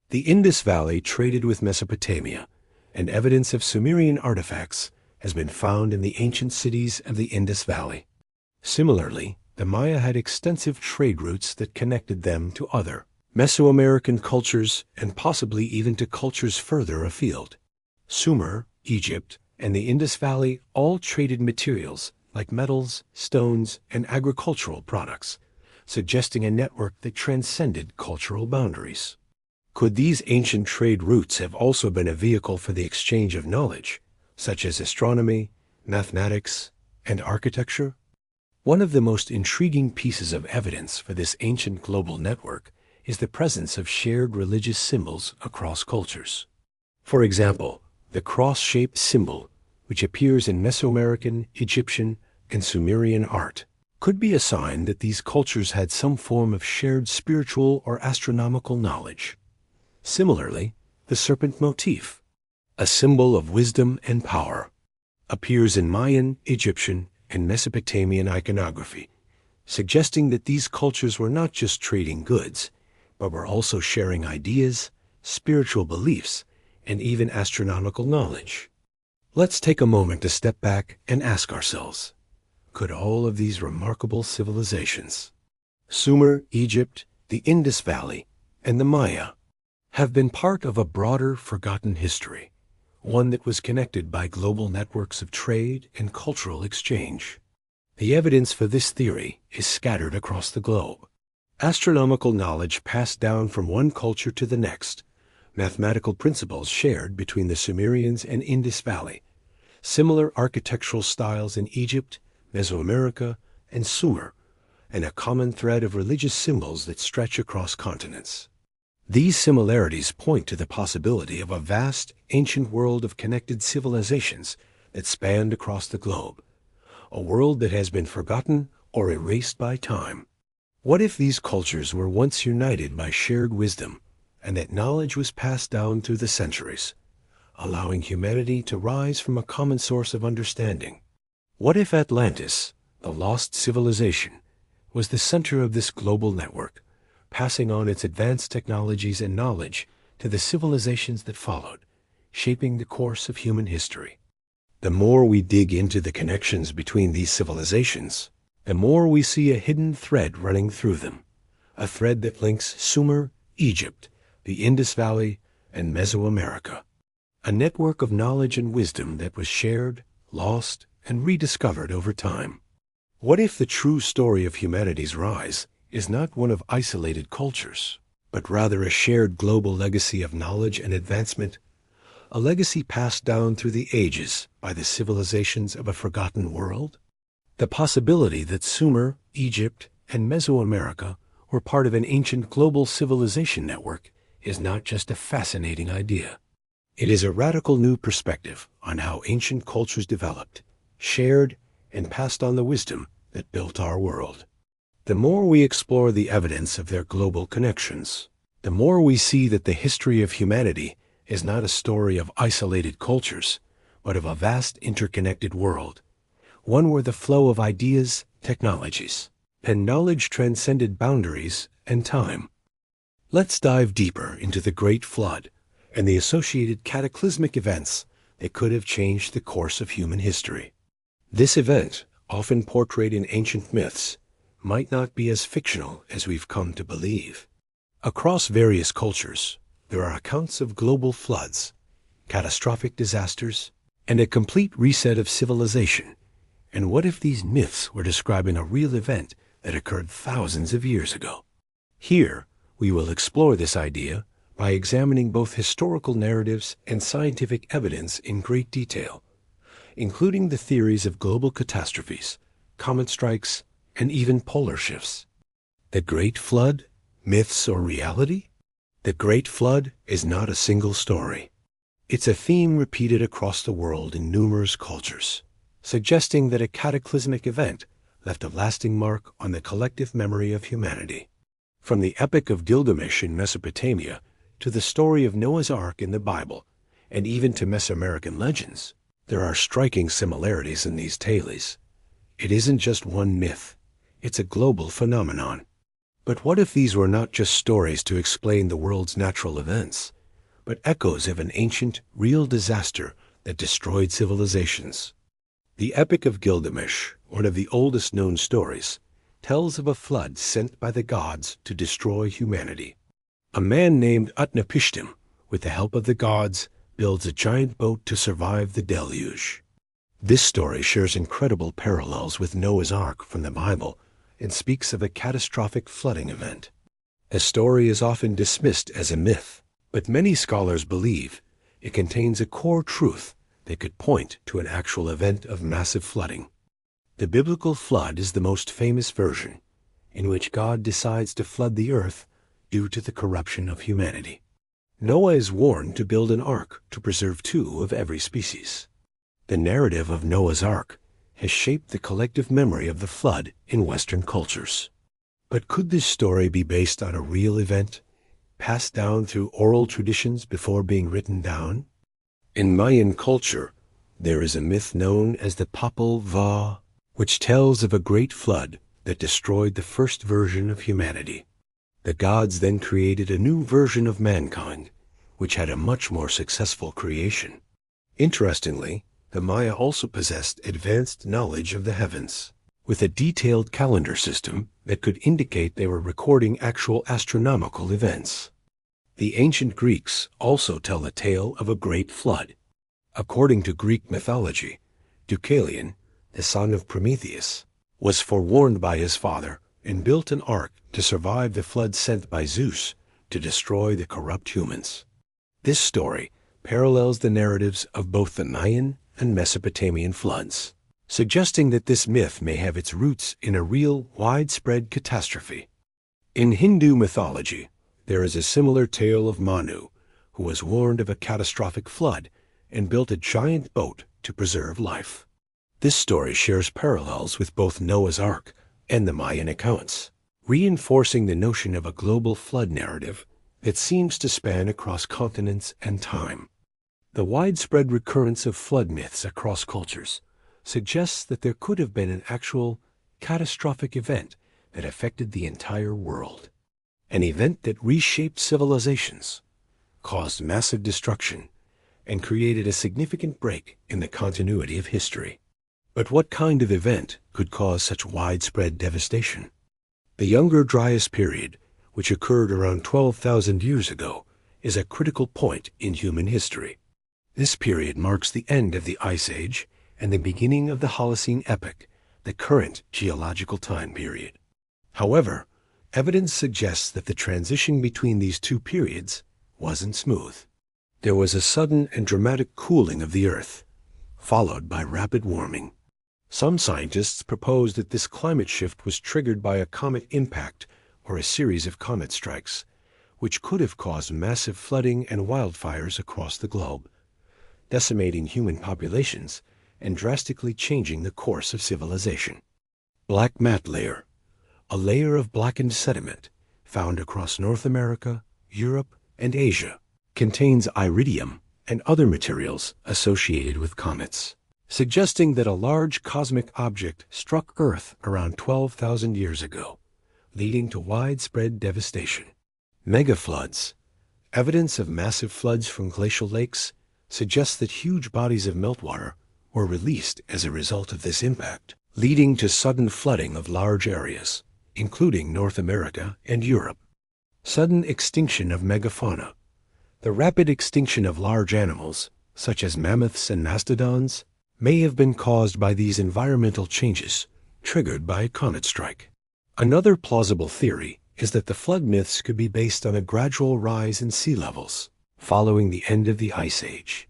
The Indus Valley traded with Mesopotamia, and evidence of Sumerian artifacts has been found in the ancient cities of the Indus Valley. Similarly, the Maya had extensive trade routes that connected them to other Mesoamerican cultures and possibly even to cultures further afield. Sumer, Egypt, and the Indus Valley all traded materials like metals, stones, and agricultural products, suggesting a network that transcended cultural boundaries. Could these ancient trade routes have also been a vehicle for the exchange of knowledge, such as astronomy, mathematics, and architecture? One of the most intriguing pieces of evidence for this ancient global network is the presence of shared religious symbols across cultures. For example, the cross-shaped symbol, which appears in Mesoamerican, Egyptian, and Sumerian art, could be a sign that these cultures had some form of shared spiritual or astronomical knowledge. Similarly, the serpent motif, a symbol of wisdom and power, appears in Mayan, Egyptian, and Mesopotamian iconography, suggesting that these cultures were not just trading goods, but were also sharing ideas, spiritual beliefs, and even astronomical knowledge. Let's take a moment to step back and ask ourselves, could all of these remarkable civilizations, Sumer, Egypt, the Indus Valley, and the Maya, have been part of a broader, forgotten history, one that was connected by global networks of trade and cultural exchange? The evidence for this theory is scattered across the globe. Astronomical knowledge passed down from one culture to the next, mathematical principles shared between the Sumerians and Indus Valley, similar architectural styles in Egypt, Mesoamerica, and Sumer, and a common thread of religious symbols that stretch across continents. These similarities point to the possibility of a vast, ancient world of connected civilizations that spanned across the globe, a world that has been forgotten or erased by time. What if these cultures were once united by shared wisdom, and that knowledge was passed down through the centuries, allowing humanity to rise from a common source of understanding? What if Atlantis, the lost civilization, was the center of this global network, passing on its advanced technologies and knowledge to the civilizations that followed, shaping the course of human history. The more we dig into the connections between these civilizations, the more we see a hidden thread running through them, a thread that links Sumer, Egypt, the Indus Valley, and Mesoamerica, a network of knowledge and wisdom that was shared, lost, and rediscovered over time. What if the true story of humanity's rise is not one of isolated cultures, but rather a shared global legacy of knowledge and advancement, a legacy passed down through the ages by the civilizations of a forgotten world? The possibility that Sumer, Egypt, and Mesoamerica were part of an ancient global civilization network is not just a fascinating idea. It is a radical new perspective on how ancient cultures developed, shared, and passed on the wisdom that built our world. The more we explore the evidence of their global connections, the more we see that the history of humanity is not a story of isolated cultures, but of a vast interconnected world, one where the flow of ideas, technologies, and knowledge transcended boundaries and time. Let's dive deeper into the Great Flood and the associated cataclysmic events that could have changed the course of human history. This event, often portrayed in ancient myths, might not be as fictional as we've come to believe. Across various cultures, there are accounts of global floods, catastrophic disasters, and a complete reset of civilization. And what if these myths were describing a real event that occurred thousands of years ago? Here, we will explore this idea by examining both historical narratives and scientific evidence in great detail, including the theories of global catastrophes, comet strikes, and even polar shifts. The Great Flood, myths or reality? The Great Flood is not a single story. It's a theme repeated across the world in numerous cultures, suggesting that a cataclysmic event left a lasting mark on the collective memory of humanity. From the Epic of Gilgamesh in Mesopotamia to the story of Noah's Ark in the Bible, and even to Mesoamerican legends, there are striking similarities in these tales. It isn't just one myth. It's a global phenomenon. But what if these were not just stories to explain the world's natural events, but echoes of an ancient, real disaster that destroyed civilizations? The Epic of Gilgamesh, one of the oldest known stories, tells of a flood sent by the gods to destroy humanity. A man named Utnapishtim, with the help of the gods, builds a giant boat to survive the deluge. This story shares incredible parallels with Noah's Ark from the Bible and speaks of a catastrophic flooding event. A story is often dismissed as a myth, but many scholars believe it contains a core truth that could point to an actual event of massive flooding. The biblical flood is the most famous version, in which God decides to flood the earth due to the corruption of humanity. Noah is warned to build an ark to preserve 2 of every species. The narrative of Noah's Ark has shaped the collective memory of the flood in Western cultures. But could this story be based on a real event, passed down through oral traditions before being written down? In Mayan culture, there is a myth known as the Popol Vuh, which tells of a great flood that destroyed the first version of humanity. The gods then created a new version of mankind, which had a much more successful creation. Interestingly, the Maya also possessed advanced knowledge of the heavens, with a detailed calendar system that could indicate they were recording actual astronomical events. The ancient Greeks also tell a tale of a great flood. According to Greek mythology, Deucalion, the son of Prometheus, was forewarned by his father and built an ark to survive the flood sent by Zeus to destroy the corrupt humans. This story parallels the narratives of both the Mayan and Mesopotamian floods, suggesting that this myth may have its roots in a real, widespread catastrophe. In Hindu mythology, there is a similar tale of Manu, who was warned of a catastrophic flood and built a giant boat to preserve life. This story shares parallels with both Noah's Ark and the Mayan accounts, reinforcing the notion of a global flood narrative that seems to span across continents and time. The widespread recurrence of flood myths across cultures suggests that there could have been an actual catastrophic event that affected the entire world. an event that reshaped civilizations, caused massive destruction, and created a significant break in the continuity of history. But what kind of event could cause such widespread devastation? The Younger Dryas period, which occurred around 12,000 years ago, is a critical point in human history. This period marks the end of the Ice Age and the beginning of the Holocene epoch, the current geological time period. However, evidence suggests that the transition between these two periods wasn't smooth. There was a sudden and dramatic cooling of the Earth, followed by rapid warming. Some scientists propose that this climate shift was triggered by a comet impact or a series of comet strikes, which could have caused massive flooding and wildfires across the globe, decimating human populations and drastically changing the course of civilization. Black mat layer, a layer of blackened sediment found across North America, Europe, and Asia, contains iridium and other materials associated with comets, suggesting that a large cosmic object struck Earth around 12,000 years ago, leading to widespread devastation. Megafloods, evidence of massive floods from glacial lakes, suggests that huge bodies of meltwater were released as a result of this impact, leading to sudden flooding of large areas, including North America and Europe. Sudden extinction of megafauna. The rapid extinction of large animals, such as mammoths and mastodons, may have been caused by these environmental changes triggered by a comet strike. Another plausible theory is that the flood myths could be based on a gradual rise in sea levels following the end of the Ice Age.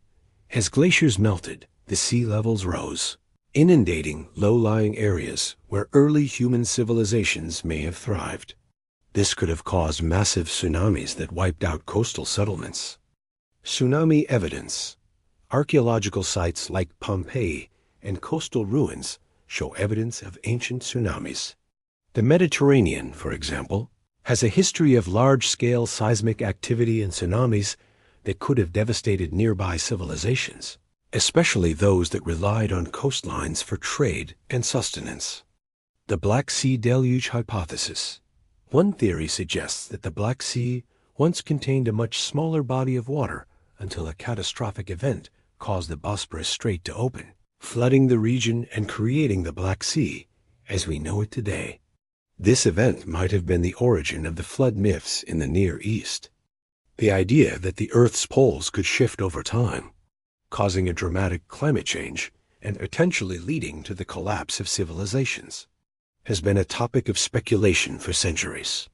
As glaciers melted, the sea levels rose, inundating low-lying areas where early human civilizations may have thrived. This could have caused massive tsunamis that wiped out coastal settlements. Tsunami evidence. Archaeological sites like Pompeii and coastal ruins show evidence of ancient tsunamis. The Mediterranean, for example, has a history of large-scale seismic activity and tsunamis that could have devastated nearby civilizations, especially those that relied on coastlines for trade and sustenance. The Black Sea Deluge hypothesis. One theory suggests that the Black Sea once contained a much smaller body of water until a catastrophic event caused the Bosporus Strait to open, flooding the region and creating the Black Sea as we know it today. This event might have been the origin of the flood myths in the Near East. The idea that the Earth's poles could shift over time, causing a dramatic climate change and potentially leading to the collapse of civilizations, has been a topic of speculation for centuries.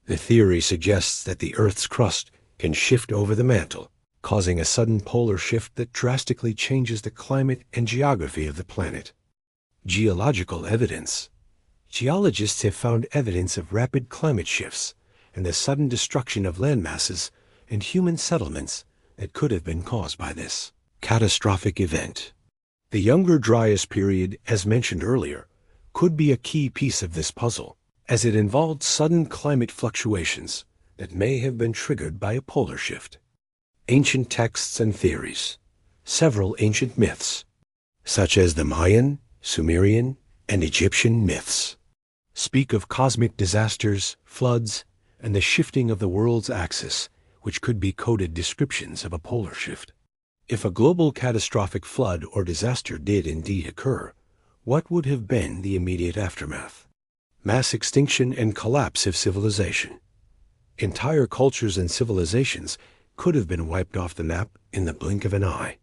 The theory suggests that the Earth's crust can shift over the mantle, causing a sudden polar shift that drastically changes the climate and geography of the planet. Geological evidence. Geologists have found evidence of rapid climate shifts and the sudden destruction of land masses and human settlements that could have been caused by this catastrophic event. The Younger Dryas period, as mentioned earlier, could be a key piece of this puzzle, as it involved sudden climate fluctuations that may have been triggered by a polar shift. Ancient texts and theories. Several ancient myths, such as the Mayan, Sumerian, and Egyptian myths, speak of cosmic disasters, floods, and the shifting of the world's axis, which could be coded descriptions of a polar shift. If a global catastrophic flood or disaster did indeed occur, what would have been the immediate aftermath? Mass extinction and collapse of civilization. Entire cultures and civilizations could have been wiped off the map in the blink of an eye.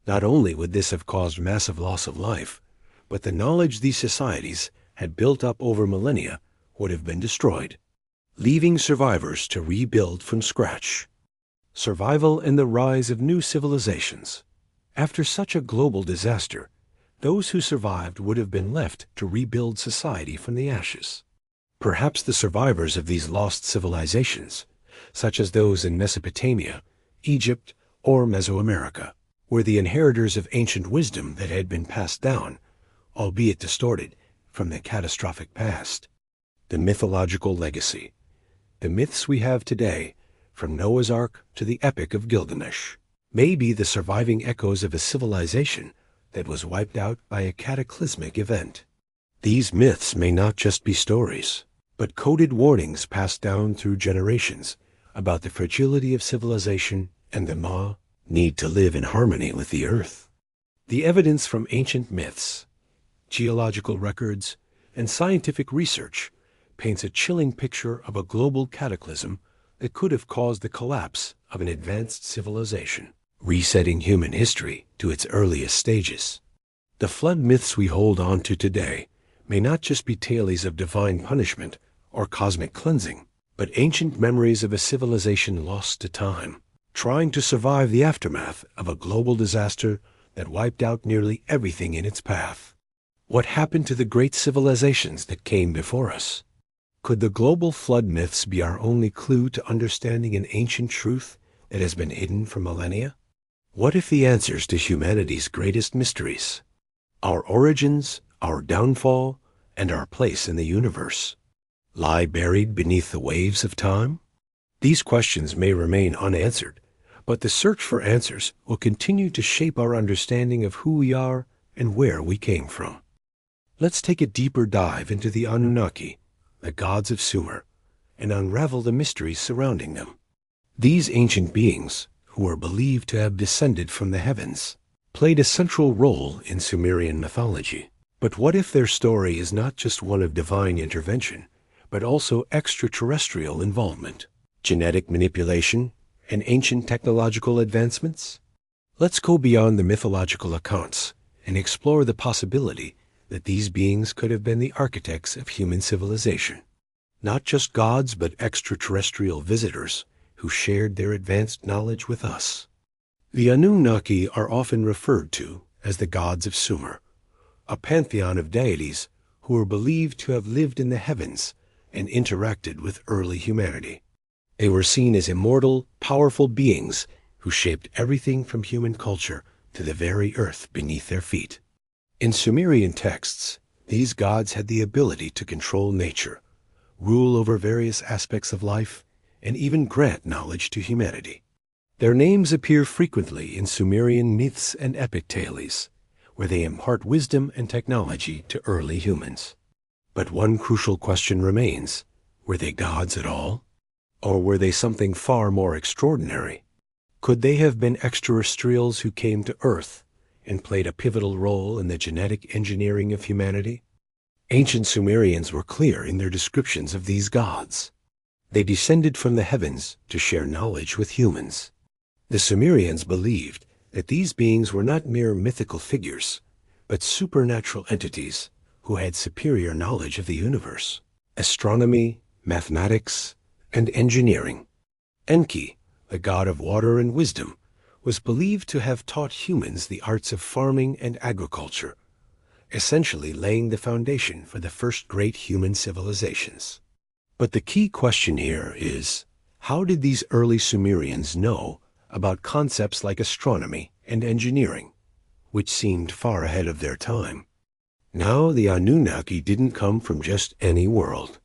Not only would this have caused massive loss of life, but the knowledge these societies had built up over millennia would have been destroyed, leaving survivors to rebuild from scratch. Survival and the rise of new civilizations. After such a global disaster, those who survived would have been left to rebuild society from the ashes. Perhaps the survivors of these lost civilizations, such as those in Mesopotamia, Egypt, or Mesoamerica, were the inheritors of ancient wisdom that had been passed down, albeit distorted, from the catastrophic past. The mythological legacy. The myths we have today, from Noah's Ark to the Epic of Gilgamesh, may be the surviving echoes of a civilization that was wiped out by a cataclysmic event. These myths may not just be stories, but coded warnings passed down through generations about the fragility of civilization and the need to live in harmony with the earth. The evidence from ancient myths, geological records, and scientific research paints a chilling picture of a global cataclysm that could have caused the collapse of an advanced civilization, resetting human history to its earliest stages. The flood myths we hold on to today may not just be tales of divine punishment or cosmic cleansing, but ancient memories of a civilization lost to time, trying to survive the aftermath of a global disaster that wiped out nearly everything in its path. What happened to the great civilizations that came before us? Could the global flood myths be our only clue to understanding an ancient truth that has been hidden for millennia? What if the answers to humanity's greatest mysteries, our origins, our downfall, and our place in the universe, lie buried beneath the waves of time? These questions may remain unanswered, but the search for answers will continue to shape our understanding of who we are and where we came from. Let's take a deeper dive into the Anunnaki, the gods of Sumer, and unravel the mysteries surrounding them. These ancient beings, who are believed to have descended from the heavens, played a central role in Sumerian mythology. But what if their story is not just one of divine intervention, but also extraterrestrial involvement, genetic manipulation, and ancient technological advancements? Let's go beyond the mythological accounts and explore the possibility that these beings could have been the architects of human civilization. Not just gods, but extraterrestrial visitors who shared their advanced knowledge with us. The Anunnaki are often referred to as the gods of Sumer, a pantheon of deities who are believed to have lived in the heavens and interacted with early humanity. They were seen as immortal, powerful beings who shaped everything from human culture to the very earth beneath their feet. In Sumerian texts, these gods had the ability to control nature, rule over various aspects of life, and even grant knowledge to humanity. Their names appear frequently in Sumerian myths and epic tales, where they impart wisdom and technology to early humans. But one crucial question remains: were they gods at all? Or were they something far more extraordinary? Could they have been extraterrestrials who came to Earth and played a pivotal role in the genetic engineering of humanity? Ancient Sumerians were clear in their descriptions of these gods. They descended from the heavens to share knowledge with humans. The Sumerians believed that these beings were not mere mythical figures, but supernatural entities who had superior knowledge of the universe, astronomy, mathematics, and engineering. Enki, the god of water and wisdom, was believed to have taught humans the arts of farming and agriculture, essentially laying the foundation for the first great human civilizations. But the key question here is, how did these early Sumerians know about concepts like astronomy and engineering, which seemed far ahead of their time? Now, the Anunnaki didn't come from just any world.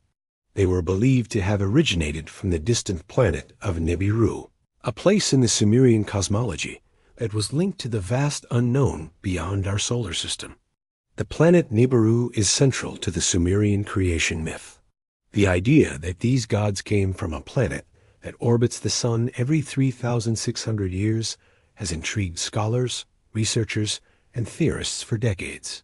They were believed to have originated from the distant planet of Nibiru, a place in the Sumerian cosmology that was linked to the vast unknown beyond our solar system. The planet Nibiru is central to the Sumerian creation myth. The idea that these gods came from a planet that orbits the sun every 3,600 years has intrigued scholars, researchers, and theorists for decades.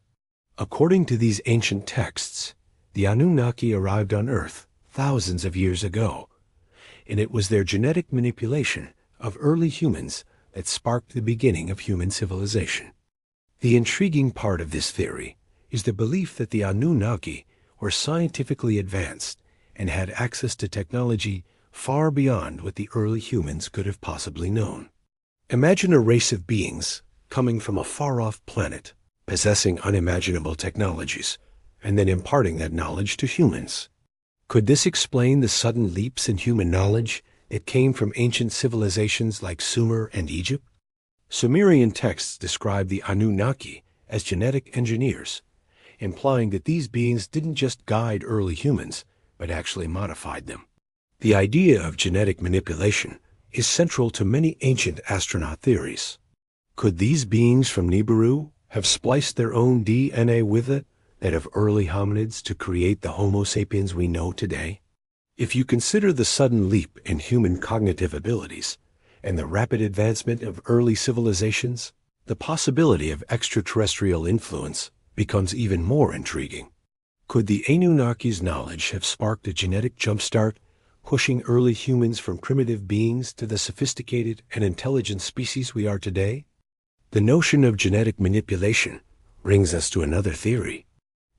According to these ancient texts, the Anunnaki arrived on Earth thousands of years ago, and it was their genetic manipulation of early humans that sparked the beginning of human civilization. The intriguing part of this theory is the belief that the Anunnaki were scientifically advanced and had access to technology far beyond what the early humans could have possibly known. Imagine a race of beings coming from a far-off planet, possessing unimaginable technologies, and then imparting that knowledge to humans. Could this explain the sudden leaps in human knowledge that came from ancient civilizations like Sumer and Egypt? Sumerian texts describe the Anunnaki as genetic engineers, implying that these beings didn't just guide early humans, but actually modified them. The idea of genetic manipulation is central to many ancient astronaut theories. Could these beings from Nibiru have spliced their own DNA with the that of early hominids to create the Homo sapiens we know today? If you consider the sudden leap in human cognitive abilities and the rapid advancement of early civilizations, the possibility of extraterrestrial influence becomes even more intriguing. Could the Anunnaki's knowledge have sparked a genetic jumpstart, pushing early humans from primitive beings to the sophisticated and intelligent species we are today? The notion of genetic manipulation brings us to another theory,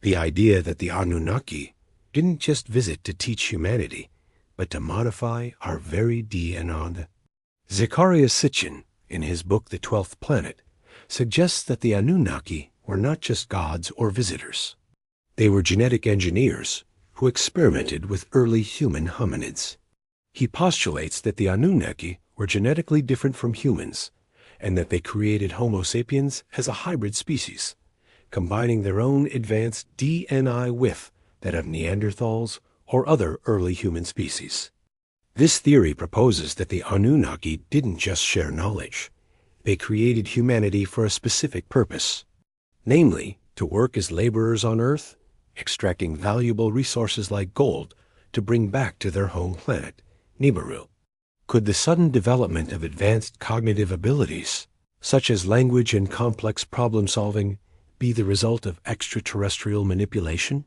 the idea that the Anunnaki didn't just visit to teach humanity, but to modify our very DNA. Zecharia Sitchin, in his book The 12th Planet, suggests that the Anunnaki were not just gods or visitors. They were genetic engineers who experimented with early human hominids. He postulates that the Anunnaki were genetically different from humans, and that they created Homo sapiens as a hybrid species, combining their own advanced DNA with that of Neanderthals or other early human species. This theory proposes that the Anunnaki didn't just share knowledge. They created humanity for a specific purpose, namely, to work as laborers on Earth, extracting valuable resources like gold to bring back to their home planet, Nibiru. Could the sudden development of advanced cognitive abilities, such as language and complex problem-solving, be the result of extraterrestrial manipulation?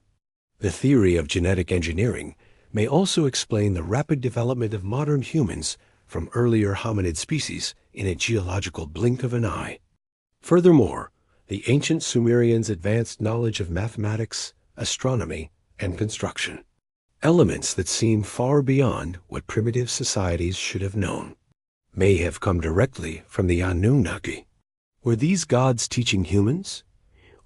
The theory of genetic engineering may also explain the rapid development of modern humans from earlier hominid species in a geological blink of an eye. Furthermore, the ancient Sumerians' advanced knowledge of mathematics, astronomy, and construction, elements that seem far beyond what primitive societies should have known, may have come directly from the Anunnaki. Were these gods teaching humans?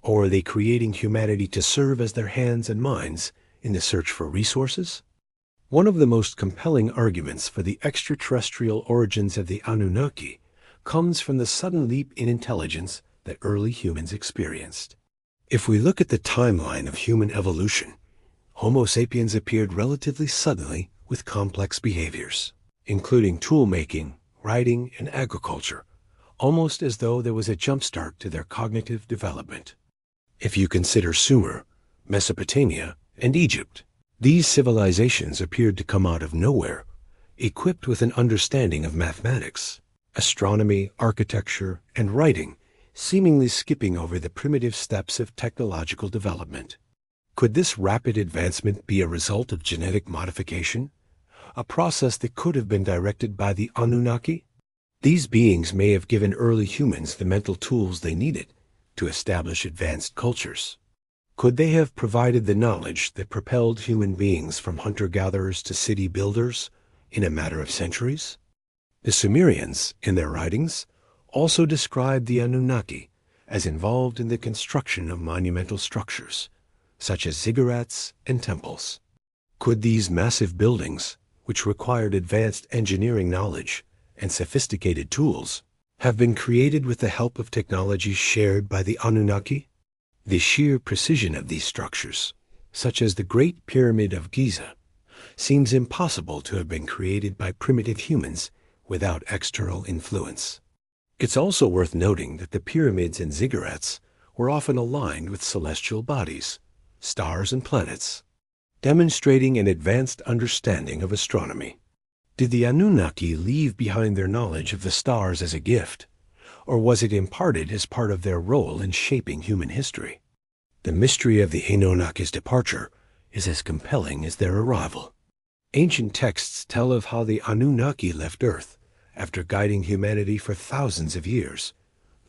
Or were they creating humanity to serve as their hands and minds in the search for resources? One of the most compelling arguments for the extraterrestrial origins of the Anunnaki comes from the sudden leap in intelligence that early humans experienced. If we look at the timeline of human evolution, Homo sapiens appeared relatively suddenly with complex behaviors, including tool-making, writing, and agriculture, almost as though there was a jumpstart to their cognitive development. If you consider Sumer, Mesopotamia, and Egypt, these civilizations appeared to come out of nowhere, equipped with an understanding of mathematics, astronomy, architecture, and writing, seemingly skipping over the primitive steps of technological development. Could this rapid advancement be a result of genetic modification, a process that could have been directed by the Anunnaki? These beings may have given early humans the mental tools they needed to establish advanced cultures. Could they have provided the knowledge that propelled human beings from hunter-gatherers to city builders in a matter of centuries? The Sumerians, in their writings, also described the Anunnaki as involved in the construction of monumental structures, such as ziggurats and temples. Could these massive buildings, which required advanced engineering knowledge and sophisticated tools, have been created with the help of technologies shared by the Anunnaki? The sheer precision of these structures, such as the Great Pyramid of Giza, seems impossible to have been created by primitive humans without external influence. It's also worth noting that the pyramids and ziggurats were often aligned with celestial bodies, stars and planets, demonstrating an advanced understanding of astronomy. Did the Anunnaki leave behind their knowledge of the stars as a gift, or was it imparted as part of their role in shaping human history? The mystery of the Anunnaki's departure is as compelling as their arrival. Ancient texts tell of how the Anunnaki left Earth after guiding humanity for thousands of years,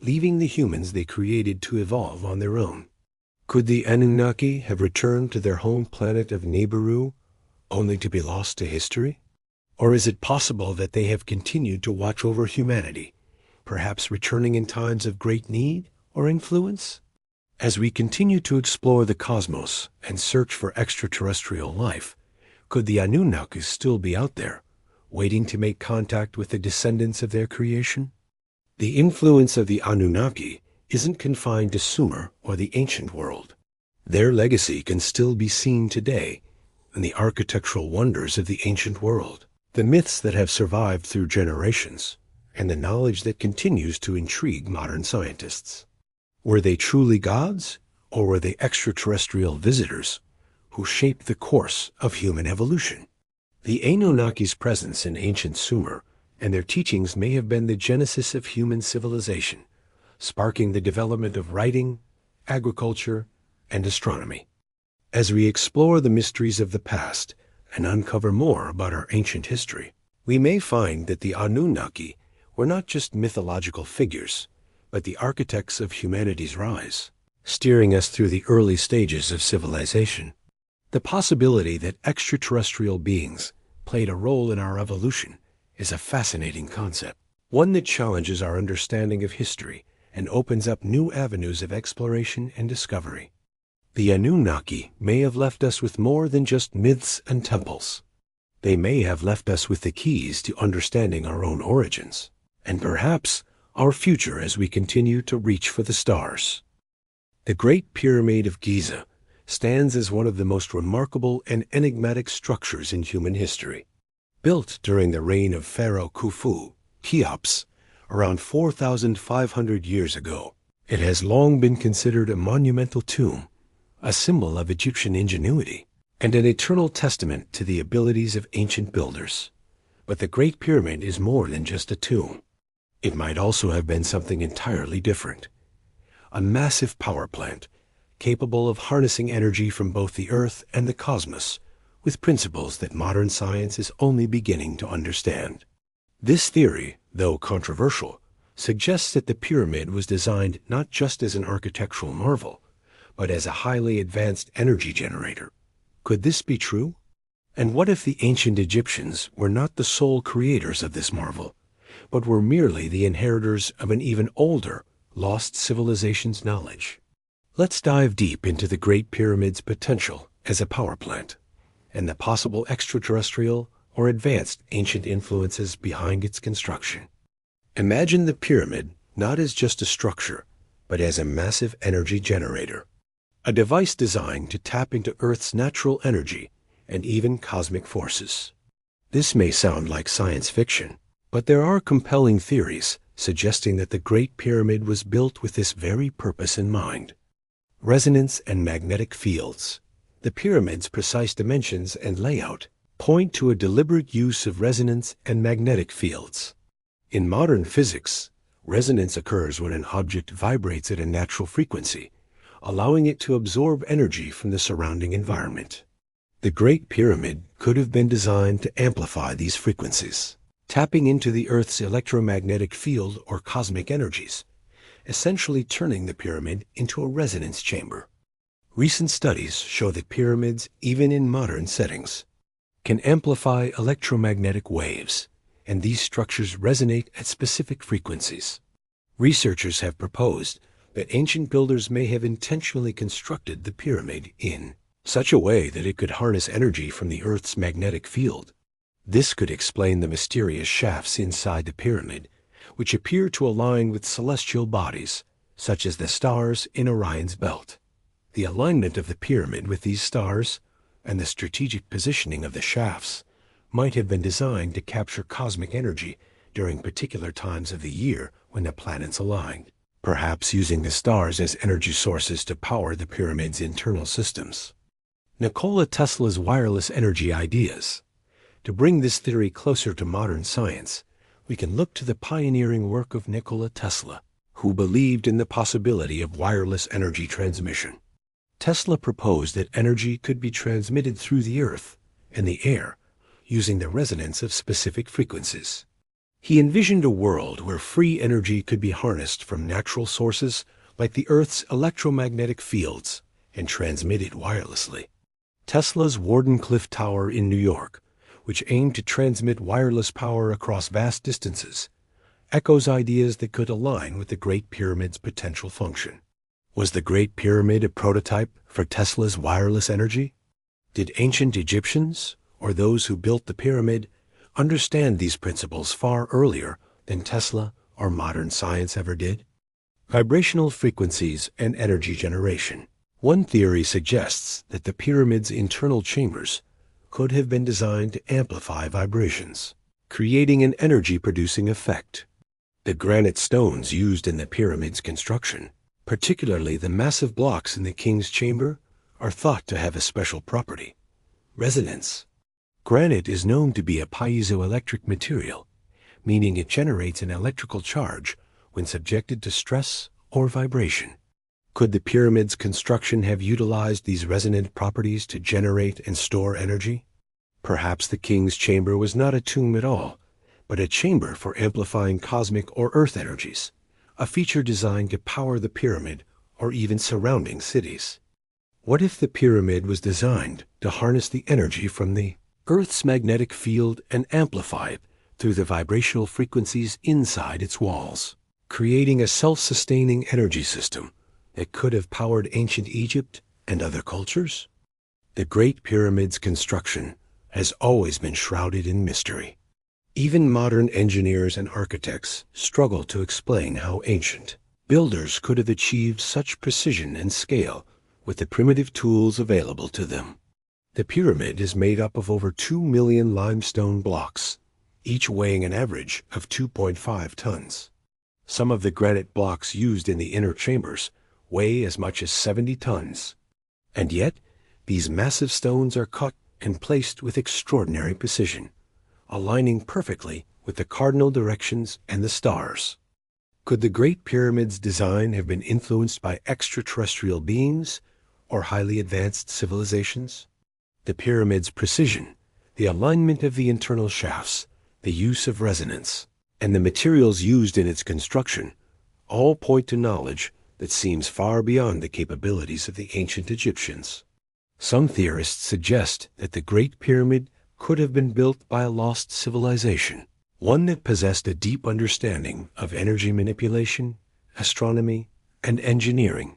leaving the humans they created to evolve on their own. Could the Anunnaki have returned to their home planet of Nibiru only to be lost to history? Or is it possible that they have continued to watch over humanity, perhaps returning in times of great need or influence? As we continue to explore the cosmos and search for extraterrestrial life, could the Anunnaki still be out there, waiting to make contact with the descendants of their creation? The influence of the Anunnaki isn't confined to Sumer or the ancient world. Their legacy can still be seen today in the architectural wonders of the ancient world, the myths that have survived through generations, and the knowledge that continues to intrigue modern scientists. Were they truly gods, Or were they extraterrestrial visitors who shaped the course of human evolution? The Anunnaki's presence in ancient Sumer and their teachings may have been the genesis of human civilization, sparking the development of writing, agriculture, and astronomy. As we explore the mysteries of the past and uncover more about our ancient history, we may find that the Anunnaki were not just mythological figures, but the architects of humanity's rise, steering us through the early stages of civilization. The possibility that extraterrestrial beings played a role in our evolution is a fascinating concept, one that challenges our understanding of history and opens up new avenues of exploration and discovery. The Anunnaki may have left us with more than just myths and temples. They may have left us with the keys to understanding our own origins, and perhaps our future as we continue to reach for the stars. The Great Pyramid of Giza stands as one of the most remarkable and enigmatic structures in human history. Built during the reign of Pharaoh Khufu, Cheops, around 4,500 years ago, it has long been considered a monumental tomb, a symbol of Egyptian ingenuity, and an eternal testament to the abilities of ancient builders. But the Great Pyramid is more than just a tomb. It might also have been something entirely different. A massive power plant, capable of harnessing energy from both the Earth and the cosmos, with principles that modern science is only beginning to understand. This theory, though controversial, suggests that the pyramid was designed not just as an architectural marvel, but as a highly advanced energy generator. Could this be true? And what if the ancient Egyptians were not the sole creators of this marvel, but were merely the inheritors of an even older, lost civilization's knowledge? Let's dive deep into the Great Pyramid's potential as a power plant, and the possible extraterrestrial or advanced ancient influences behind its construction. Imagine the pyramid not as just a structure, but as a massive energy generator, a device designed to tap into Earth's natural energy and even cosmic forces. This may sound like science fiction, but there are compelling theories suggesting that the Great Pyramid was built with this very purpose in mind. Resonance and magnetic fields. The pyramid's precise dimensions and layout point to a deliberate use of resonance and magnetic fields. In modern physics, resonance occurs when an object vibrates at a natural frequency, allowing it to absorb energy from the surrounding environment. The Great Pyramid could have been designed to amplify these frequencies, tapping into the Earth's electromagnetic field or cosmic energies, essentially turning the pyramid into a resonance chamber. Recent studies show that pyramids, even in modern settings, can amplify electromagnetic waves, and these structures resonate at specific frequencies. Researchers have proposed that ancient builders may have intentionally constructed the pyramid in such a way that it could harness energy from the Earth's magnetic field. This could explain the mysterious shafts inside the pyramid, which appear to align with celestial bodies, such as the stars in Orion's belt. The alignment of the pyramid with these stars and the strategic positioning of the shafts might have been designed to capture cosmic energy during particular times of the year when the planets aligned, perhaps using the stars as energy sources to power the pyramid's internal systems. Nikola Tesla's wireless energy ideas. To bring this theory closer to modern science, we can look to the pioneering work of Nikola Tesla, who believed in the possibility of wireless energy transmission. Tesla proposed that energy could be transmitted through the Earth and the air using the resonance of specific frequencies. He envisioned a world where free energy could be harnessed from natural sources like the Earth's electromagnetic fields and transmitted wirelessly. Tesla's Wardenclyffe Tower in New York, which aimed to transmit wireless power across vast distances, echoes ideas that could align with the Great Pyramid's potential function. Was the Great Pyramid a prototype for Tesla's wireless energy? Did ancient Egyptians, or those who built the pyramid, understand these principles far earlier than Tesla or modern science ever did? Vibrational frequencies and energy generation. One theory suggests that the pyramid's internal chambers could have been designed to amplify vibrations, creating an energy-producing effect. The granite stones used in the pyramid's construction Particularly the massive blocks in the king's chamber are thought to have a special property: resonance. Granite is known to be a piezoelectric material, meaning it generates an electrical charge when subjected to stress or vibration. Could the pyramid's construction have utilized these resonant properties to generate and store energy? Perhaps the king's chamber was not a tomb at all, but a chamber for amplifying cosmic or earth energies, a feature designed to power the pyramid or even surrounding cities. What if the pyramid was designed to harness the energy from the Earth's magnetic field and amplify it through the vibrational frequencies inside its walls, creating a self-sustaining energy system that could have powered ancient Egypt and other cultures? The Great Pyramid's construction has always been shrouded in mystery. Even modern engineers and architects struggle to explain how ancient builders could have achieved such precision and scale with the primitive tools available to them. The pyramid is made up of over 2 million limestone blocks, each weighing an average of 2.5 tons. Some of the granite blocks used in the inner chambers weigh as much as 70 tons. And yet, these massive stones are cut and placed with extraordinary precision, aligning perfectly with the cardinal directions and the stars. Could the Great Pyramid's design have been influenced by extraterrestrial beings or highly advanced civilizations? The pyramid's precision, the alignment of the internal shafts, the use of resonance, and the materials used in its construction all point to knowledge that seems far beyond the capabilities of the ancient Egyptians. Some theorists suggest that the Great Pyramid could have been built by a lost civilization, one that possessed a deep understanding of energy manipulation, astronomy, and engineering,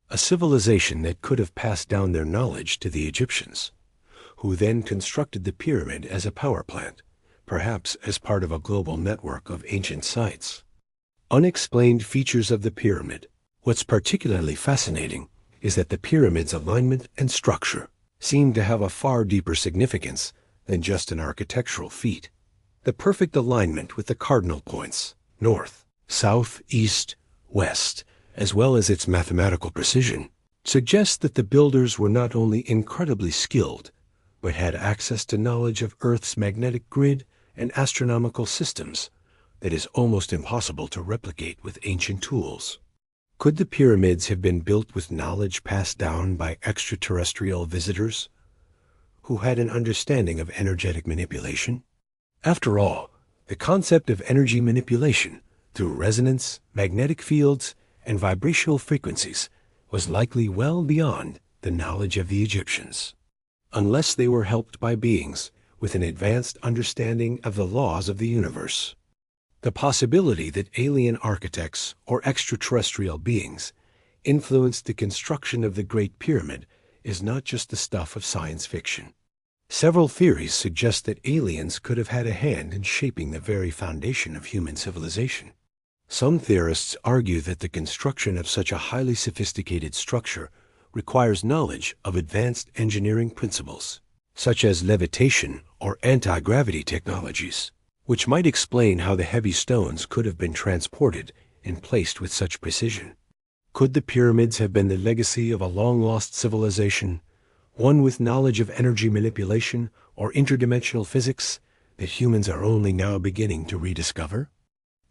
a civilization that could have passed down their knowledge to the Egyptians, who then constructed the pyramid as a power plant, perhaps as part of a global network of ancient sites. Unexplained features of the pyramid. What's particularly fascinating is that the pyramid's alignment and structure seem to have a far deeper significance than just an architectural feat. The perfect alignment with the cardinal points, north, south, east, west, as well as its mathematical precision, suggests that the builders were not only incredibly skilled, but had access to knowledge of Earth's magnetic grid and astronomical systems that is almost impossible to replicate with ancient tools. Could the pyramids have been built with knowledge passed down by extraterrestrial visitors who had an understanding of energetic manipulation? After all, the concept of energy manipulation through resonance, magnetic fields, and vibrational frequencies was likely well beyond the knowledge of the Egyptians, unless they were helped by beings with an advanced understanding of the laws of the universe. The possibility that alien architects or extraterrestrial beings influenced the construction of the Great Pyramid is not just the stuff of science fiction. Several theories suggest that aliens could have had a hand in shaping the very foundation of human civilization. Some theorists argue that the construction of such a highly sophisticated structure requires knowledge of advanced engineering principles, such as levitation or anti-gravity technologies, which might explain how the heavy stones could have been transported and placed with such precision. Could the pyramids have been the legacy of a long-lost civilization, one with knowledge of energy manipulation or interdimensional physics that humans are only now beginning to rediscover?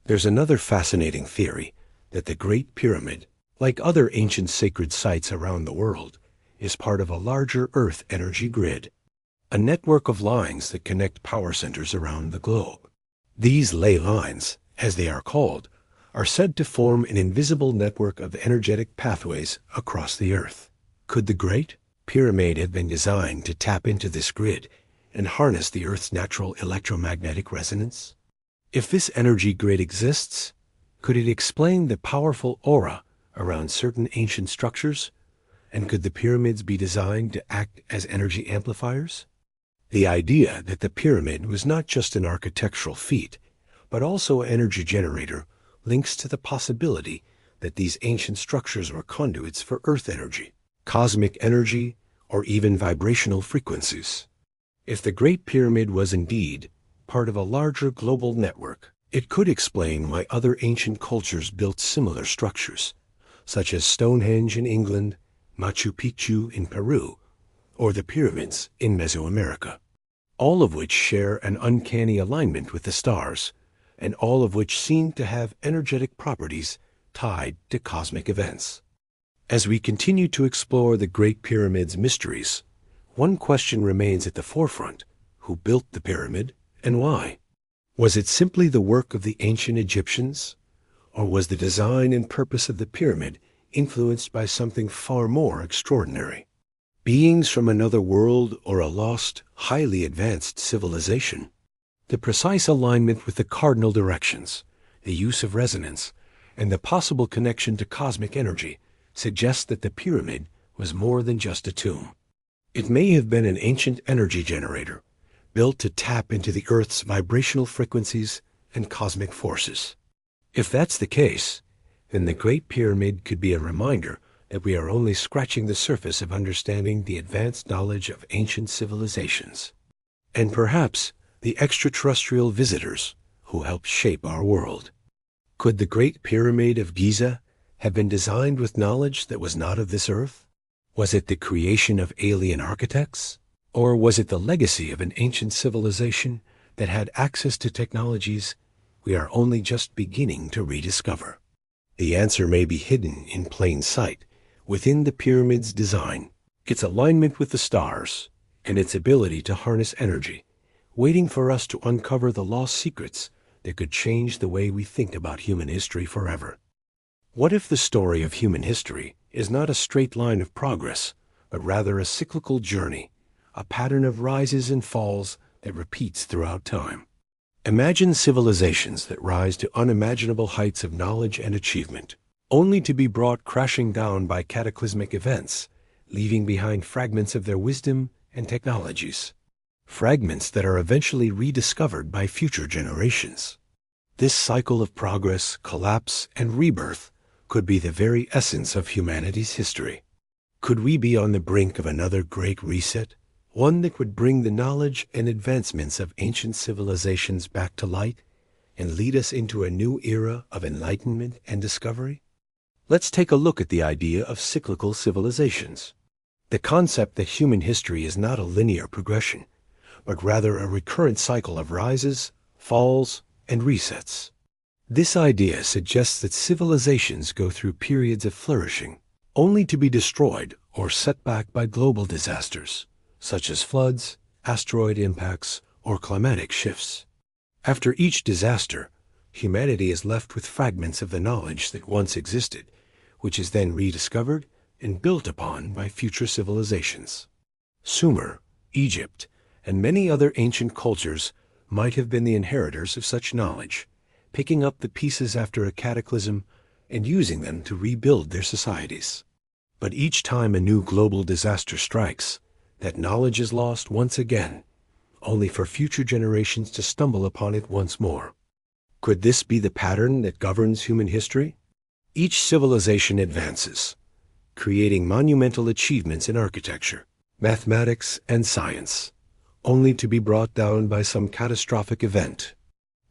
There's another fascinating theory that the Great Pyramid, like other ancient sacred sites around the world, is part of a larger Earth energy grid, a network of lines that connect power centers around the globe. These ley lines, as they are called, are said to form an invisible network of energetic pathways across the Earth. Could the Great Pyramid have been designed to tap into this grid and harness the Earth's natural electromagnetic resonance? If this energy grid exists, could it explain the powerful aura around certain ancient structures? And could the pyramids be designed to act as energy amplifiers? The idea that the pyramid was not just an architectural feat, but also an energy generator, links to the possibility that these ancient structures were conduits for Earth energy, cosmic energy, or even vibrational frequencies. If the Great Pyramid was indeed part of a larger global network, it could explain why other ancient cultures built similar structures, such as Stonehenge in England, Machu Picchu in Peru, or the pyramids in Mesoamerica, all of which share an uncanny alignment with the stars, and all of which seem to have energetic properties tied to cosmic events. As we continue to explore the Great Pyramid's mysteries, one question remains at the forefront: who built the pyramid and why? Was it simply the work of the ancient Egyptians, or was the design and purpose of the pyramid influenced by something far more extraordinary? Beings from another world or a lost, highly advanced civilization? The precise alignment with the cardinal directions, the use of resonance, and the possible connection to cosmic energy suggests that the pyramid was more than just a tomb. It may have been an ancient energy generator, built to tap into the Earth's vibrational frequencies and cosmic forces. If that's the case, then the Great Pyramid could be a reminder that we are only scratching the surface of understanding the advanced knowledge of ancient civilizations, and perhaps the extraterrestrial visitors who helped shape our world. Could the Great Pyramid of Giza have been designed with knowledge that was not of this earth? Was it the creation of alien architects? Or was it the legacy of an ancient civilization that had access to technologies we are only just beginning to rediscover? The answer may be hidden in plain sight within the pyramid's design, its alignment with the stars, and its ability to harness energy, waiting for us to uncover the lost secrets that could change the way we think about human history forever. What if the story of human history is not a straight line of progress, but rather a cyclical journey, a pattern of rises and falls that repeats throughout time? Imagine civilizations that rise to unimaginable heights of knowledge and achievement, only to be brought crashing down by cataclysmic events, leaving behind fragments of their wisdom and technologies. Fragments that are eventually rediscovered by future generations. This cycle of progress, collapse, and rebirth could be the very essence of humanity's history. Could we be on the brink of another great reset, one that would bring the knowledge and advancements of ancient civilizations back to light and lead us into a new era of enlightenment and discovery? Let's take a look at the idea of cyclical civilizations. The concept that human history is not a linear progression, but rather a recurrent cycle of rises, falls, and resets. This idea suggests that civilizations go through periods of flourishing, only to be destroyed or set back by global disasters, such as floods, asteroid impacts, or climatic shifts. After each disaster, humanity is left with fragments of the knowledge that once existed, which is then rediscovered and built upon by future civilizations. Sumer, Egypt, and many other ancient cultures might have been the inheritors of such knowledge, picking up the pieces after a cataclysm and using them to rebuild their societies. But each time a new global disaster strikes, that knowledge is lost once again, only for future generations to stumble upon it once more. Could this be the pattern that governs human history? Each civilization advances, creating monumental achievements in architecture, mathematics, and science, only to be brought down by some catastrophic event,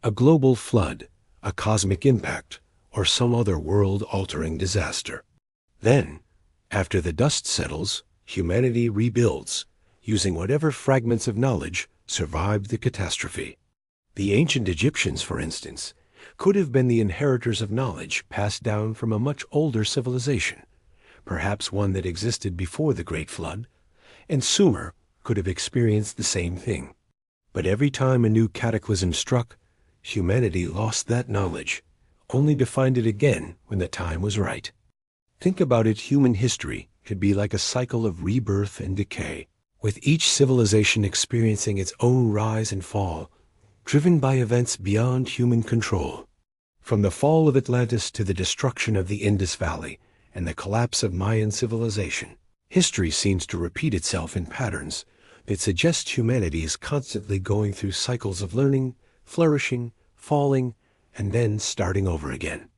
a global flood, a cosmic impact, or some other world-altering disaster. Then, after the dust settles, humanity rebuilds, using whatever fragments of knowledge survived the catastrophe. The ancient Egyptians, for instance, could have been the inheritors of knowledge passed down from a much older civilization, perhaps one that existed before the Great Flood, and Sumer could have experienced the same thing. But every time a new cataclysm struck, humanity lost that knowledge, only to find it again when the time was right. Think about it, human history could be like a cycle of rebirth and decay, with each civilization experiencing its own rise and fall, driven by events beyond human control. From the fall of Atlantis to the destruction of the Indus Valley and the collapse of Mayan civilization, history seems to repeat itself in patterns that suggest humanity is constantly going through cycles of learning, flourishing, falling, and then starting over again.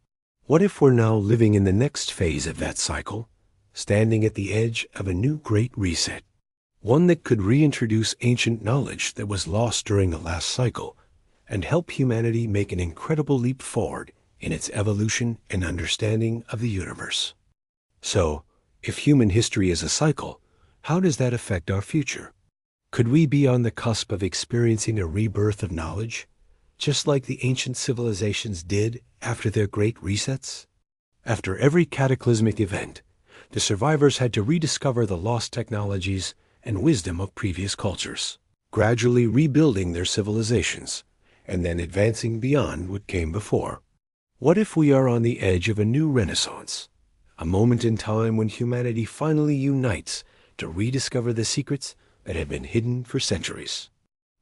What if we're now living in the next phase of that cycle, standing at the edge of a new great reset, one that could reintroduce ancient knowledge that was lost during the last cycle and help humanity make an incredible leap forward in its evolution and understanding of the universe? So, if human history is a cycle, how does that affect our future? Could we be on the cusp of experiencing a rebirth of knowledge, just like the ancient civilizations did after their great resets? After every cataclysmic event, the survivors had to rediscover the lost technologies and wisdom of previous cultures, gradually rebuilding their civilizations, and then advancing beyond what came before. What if we are on the edge of a new renaissance, a moment in time when humanity finally unites to rediscover the secrets that have been hidden for centuries?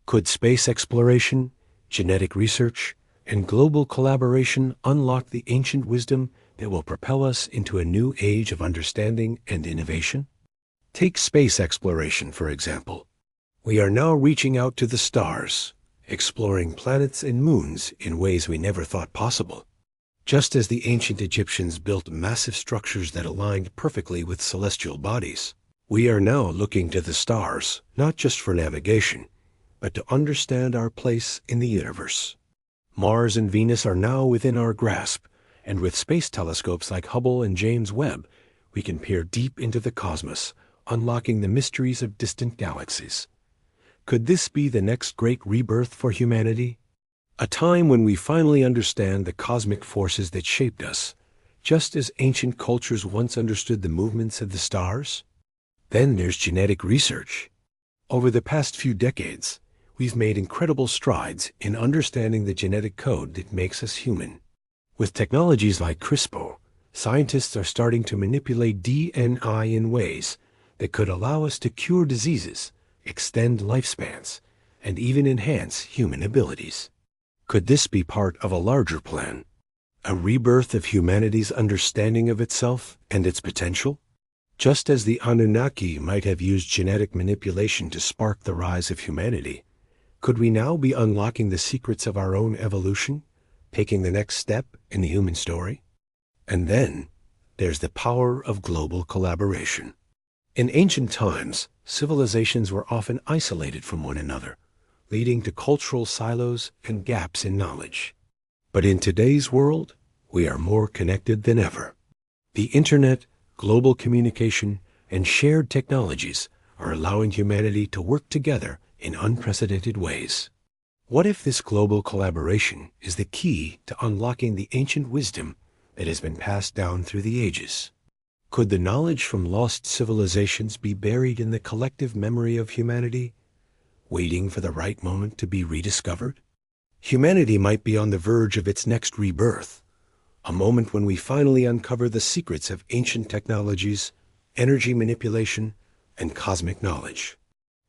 Could space exploration, genetic research, and global collaboration unlock the ancient wisdom that will propel us into a new age of understanding and innovation? Take space exploration, for example. We are now reaching out to the stars, exploring planets and moons in ways we never thought possible. Just as the ancient Egyptians built massive structures that aligned perfectly with celestial bodies, we are now looking to the stars, not just for navigation, but to understand our place in the universe. Mars and Venus are now within our grasp, and with space telescopes like Hubble and James Webb, we can peer deep into the cosmos, unlocking the mysteries of distant galaxies. Could this be the next great rebirth for humanity? A time when we finally understand the cosmic forces that shaped us, just as ancient cultures once understood the movements of the stars? Then there's genetic research. Over the past few decades, we've made incredible strides in understanding the genetic code that makes us human. With technologies like CRISPR, scientists are starting to manipulate DNA in ways that could allow us to cure diseases, extend lifespans, and even enhance human abilities. Could this be part of a larger plan? A rebirth of humanity's understanding of itself and its potential? Just as the Anunnaki might have used genetic manipulation to spark the rise of humanity, could we now be unlocking the secrets of our own evolution, taking the next step in the human story? And then there's the power of global collaboration. In ancient times, civilizations were often isolated from one another, leading to cultural silos and gaps in knowledge. But in today's world, we are more connected than ever. The internet, global communication, and shared technologies are allowing humanity to work together in unprecedented ways. What if this global collaboration is the key to unlocking the ancient wisdom that has been passed down through the ages? Could the knowledge from lost civilizations be buried in the collective memory of humanity, waiting for the right moment to be rediscovered? Humanity might be on the verge of its next rebirth, a moment when we finally uncover the secrets of ancient technologies, energy manipulation, and cosmic knowledge.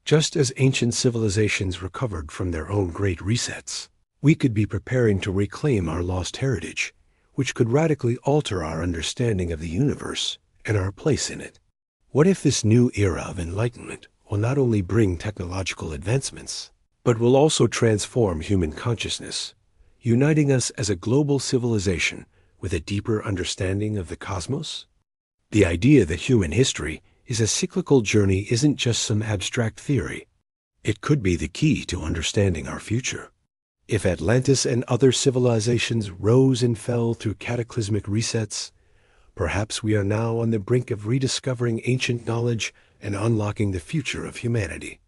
Just as ancient civilizations recovered from their own great resets, we could be preparing to reclaim our lost heritage, which could radically alter our understanding of the universe and our place in it. What if this new era of enlightenment will not only bring technological advancements, but will also transform human consciousness, uniting us as a global civilization with a deeper understanding of the cosmos? The idea that human history is a cyclical journey isn't just some abstract theory. It could be the key to understanding our future. If Atlantis and other civilizations rose and fell through cataclysmic resets, perhaps we are now on the brink of rediscovering ancient knowledge and unlocking the future of humanity.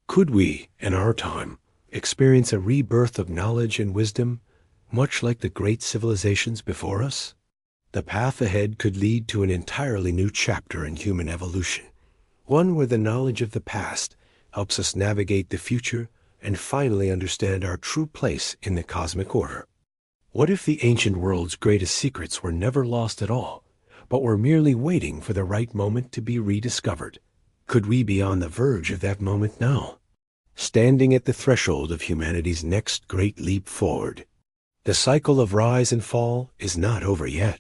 Could we, in our time, experience a rebirth of knowledge and wisdom, much like the great civilizations before us? The path ahead could lead to an entirely new chapter in human evolution, one where the knowledge of the past helps us navigate the future and finally understand our true place in the cosmic order. What if the ancient world's greatest secrets were never lost at all, but were merely waiting for the right moment to be rediscovered? Could we be on the verge of that moment now, standing at the threshold of humanity's next great leap forward? The cycle of rise and fall is not over yet.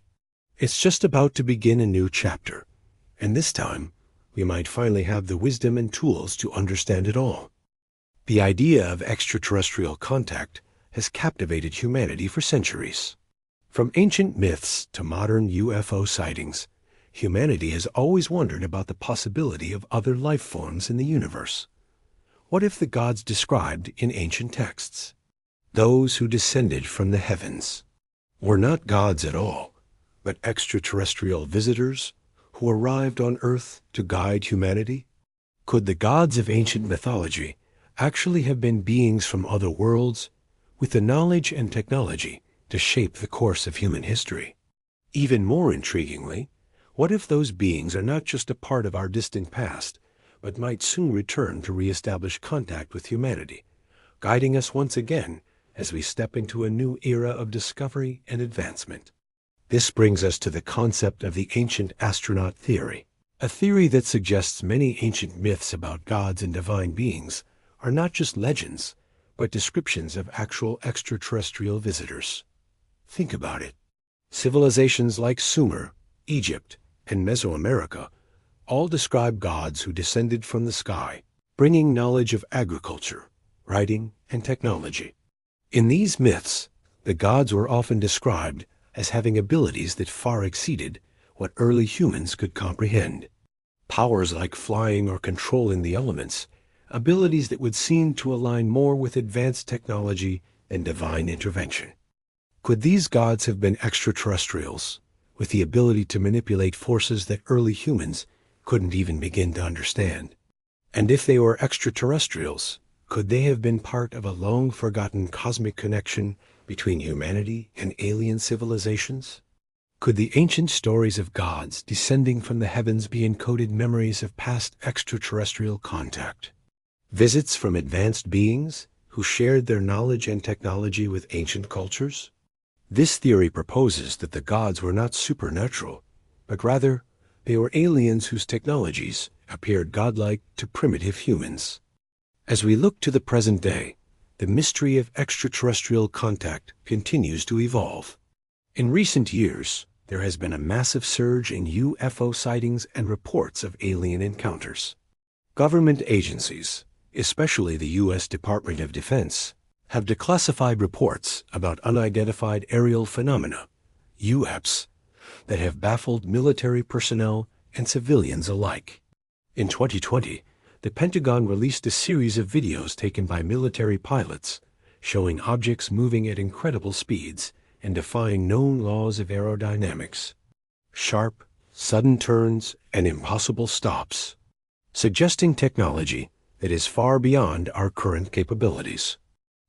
It's just about to begin a new chapter, and this time, we might finally have the wisdom and tools to understand it all. The idea of extraterrestrial contact has captivated humanity for centuries. From ancient myths to modern UFO sightings, humanity has always wondered about the possibility of other life forms in the universe. What if the gods described in ancient texts, those who descended from the heavens, were not gods at all, but extraterrestrial visitors who arrived on Earth to guide humanity? Could the gods of ancient mythology actually have been beings from other worlds with the knowledge and technology to shape the course of human history? Even more intriguingly, what if those beings are not just a part of our distant past, but might soon return to reestablish contact with humanity, guiding us once again as we step into a new era of discovery and advancement? This brings us to the concept of the ancient astronaut theory, a theory that suggests many ancient myths about gods and divine beings are not just legends, but descriptions of actual extraterrestrial visitors. Think about it. Civilizations like Sumer, Egypt, and Mesoamerica all describe gods who descended from the sky, bringing knowledge of agriculture, writing, and technology. In these myths, the gods were often described as having abilities that far exceeded what early humans could comprehend. Powers like flying or controlling the elements, abilities that would seem to align more with advanced technology and divine intervention. Could these gods have been extraterrestrials, with the ability to manipulate forces that early humans couldn't even begin to understand? And if they were extraterrestrials, could they have been part of a long-forgotten cosmic connection between humanity and alien civilizations? Could the ancient stories of gods descending from the heavens be encoded memories of past extraterrestrial contact? Visits from advanced beings who shared their knowledge and technology with ancient cultures? This theory proposes that the gods were not supernatural, but rather they were aliens whose technologies appeared godlike to primitive humans. As we look to the present day, the mystery of extraterrestrial contact continues to evolve. In recent years, there has been a massive surge in UFO sightings and reports of alien encounters. Government agencies, especially the U.S. Department of Defense, have declassified reports about unidentified aerial phenomena, UAPs, that have baffled military personnel and civilians alike. In 2020, the Pentagon released a series of videos taken by military pilots showing objects moving at incredible speeds and defying known laws of aerodynamics. Sharp, sudden turns, and impossible stops, suggesting technology that is far beyond our current capabilities.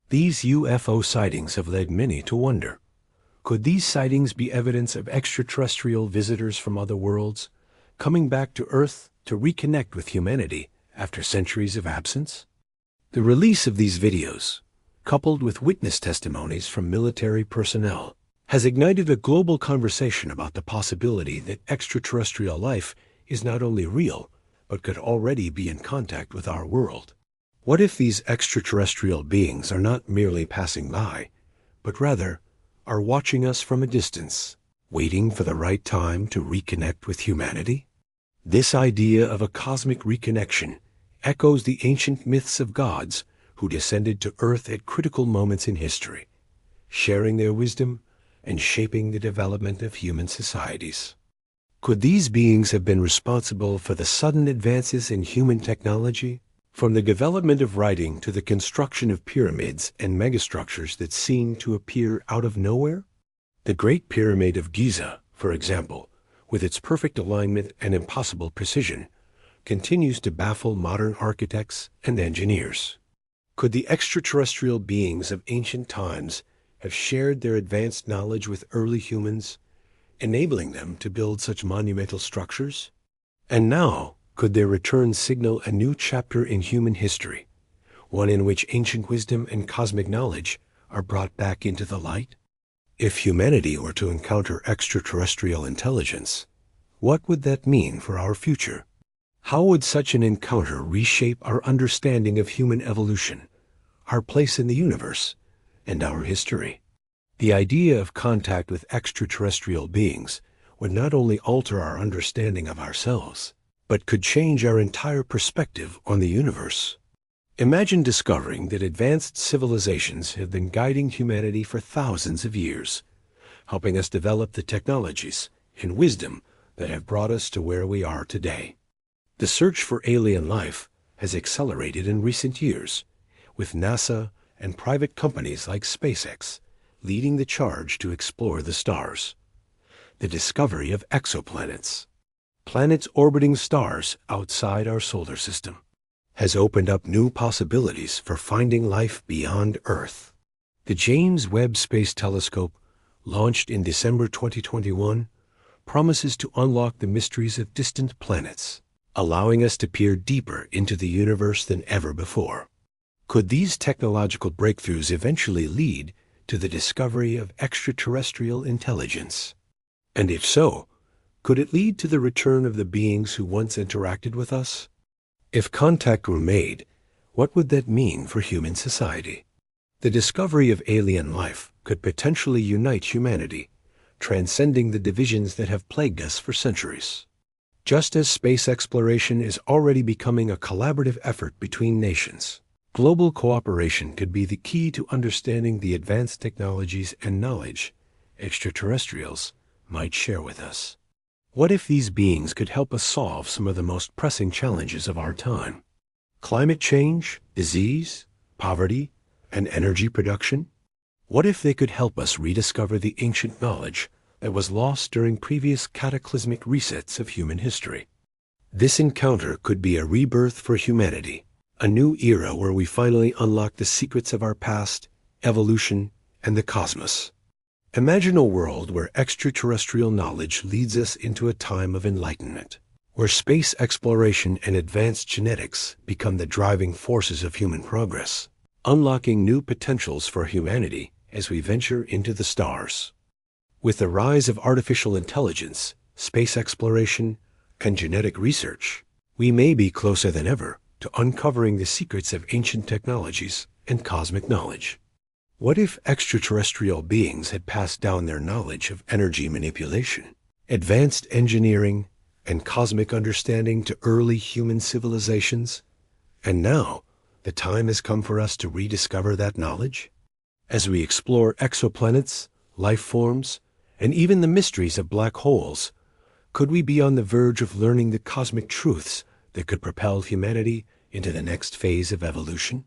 These UFO sightings have led many to wonder, could these sightings be evidence of extraterrestrial visitors from other worlds, coming back to Earth to reconnect with humanity after centuries of absence? The release of these videos, coupled with witness testimonies from military personnel, has ignited a global conversation about the possibility that extraterrestrial life is not only real, but could already be in contact with our world. What if these extraterrestrial beings are not merely passing by, but rather are watching us from a distance, waiting for the right time to reconnect with humanity? This idea of a cosmic reconnection echoes the ancient myths of gods who descended to Earth at critical moments in history, sharing their wisdom and shaping the development of human societies. Could these beings have been responsible for the sudden advances in human technology, from the development of writing to the construction of pyramids and megastructures that seem to appear out of nowhere? The Great Pyramid of Giza, for example, with its perfect alignment and impossible precision, continues to baffle modern architects and engineers. Could the extraterrestrial beings of ancient times have shared their advanced knowledge with early humans, enabling them to build such monumental structures? And now, could their return signal a new chapter in human history, one in which ancient wisdom and cosmic knowledge are brought back into the light? If humanity were to encounter extraterrestrial intelligence, what would that mean for our future? How would such an encounter reshape our understanding of human evolution, our place in the universe, and our history? The idea of contact with extraterrestrial beings would not only alter our understanding of ourselves, but could change our entire perspective on the universe. Imagine discovering that advanced civilizations have been guiding humanity for thousands of years, helping us develop the technologies and wisdom that have brought us to where we are today. The search for alien life has accelerated in recent years, with NASA and private companies like SpaceX leading the charge to explore the stars. The discovery of exoplanets, planets orbiting stars outside our solar system, has opened up new possibilities for finding life beyond Earth. The James Webb Space Telescope, launched in December 2021, promises to unlock the mysteries of distant planets, allowing us to peer deeper into the universe than ever before. Could these technological breakthroughs eventually lead to the discovery of extraterrestrial intelligence? And if so, could it lead to the return of the beings who once interacted with us? If contact were made, what would that mean for human society? The discovery of alien life could potentially unite humanity, transcending the divisions that have plagued us for centuries. Just as space exploration is already becoming a collaborative effort between nations, global cooperation could be the key to understanding the advanced technologies and knowledge extraterrestrials might share with us. What if these beings could help us solve some of the most pressing challenges of our time? Climate change, disease, poverty, and energy production? What if they could help us rediscover the ancient knowledge that was lost during previous cataclysmic resets of human history? This encounter could be a rebirth for humanity, a new era where we finally unlock the secrets of our past, evolution, and the cosmos. Imagine a world where extraterrestrial knowledge leads us into a time of enlightenment, where space exploration and advanced genetics become the driving forces of human progress, unlocking new potentials for humanity as we venture into the stars. With the rise of artificial intelligence, space exploration, and genetic research, we may be closer than ever to uncovering the secrets of ancient technologies and cosmic knowledge. What if extraterrestrial beings had passed down their knowledge of energy manipulation, advanced engineering, and cosmic understanding to early human civilizations? And now, the time has come for us to rediscover that knowledge? As we explore exoplanets, life forms, and even the mysteries of black holes, could we be on the verge of learning the cosmic truths that could propel humanity into the next phase of evolution?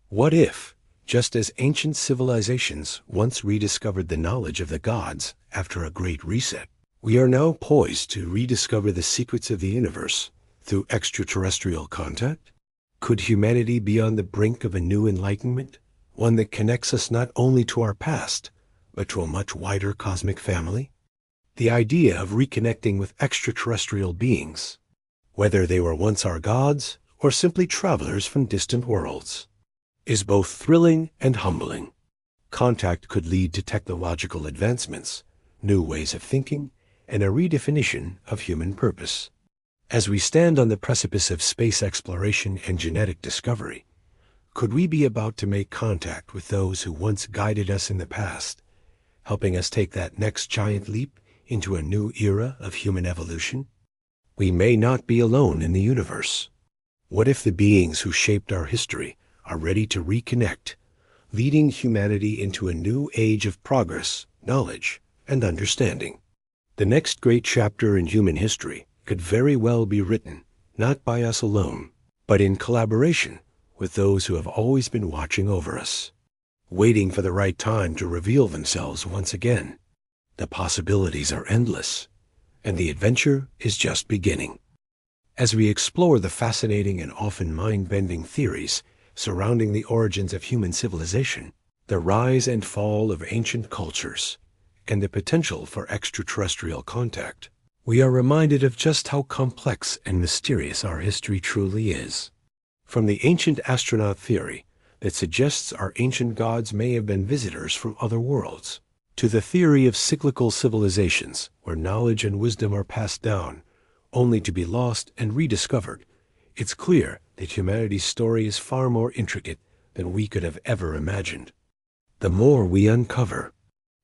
What if, just as ancient civilizations once rediscovered the knowledge of the gods after a great reset, we are now poised to rediscover the secrets of the universe through extraterrestrial contact? Could humanity be on the brink of a new enlightenment, one that connects us not only to our past, but to a much wider cosmic family? The idea of reconnecting with extraterrestrial beings, whether they were once our gods or simply travelers from distant worlds, is both thrilling and humbling. Contact could lead to technological advancements, new ways of thinking, and a redefinition of human purpose. As we stand on the precipice of space exploration and genetic discovery, could we be about to make contact with those who once guided us in the past, helping us take that next giant leap into a new era of human evolution? We may not be alone in the universe. What if the beings who shaped our history are ready to reconnect, leading humanity into a new age of progress, knowledge, and understanding? The next great chapter in human history could very well be written not by us alone, but in collaboration with those who have always been watching over us, waiting for the right time to reveal themselves once again. The possibilities are endless, and the adventure is just beginning. As we explore the fascinating and often mind-bending theories surrounding the origins of human civilization, the rise and fall of ancient cultures, and the potential for extraterrestrial contact, we are reminded of just how complex and mysterious our history truly is. From the ancient astronaut theory that suggests our ancient gods may have been visitors from other worlds, to the theory of cyclical civilizations where knowledge and wisdom are passed down, only to be lost and rediscovered, it's clear that humanity's story is far more intricate than we could have ever imagined. The more we uncover,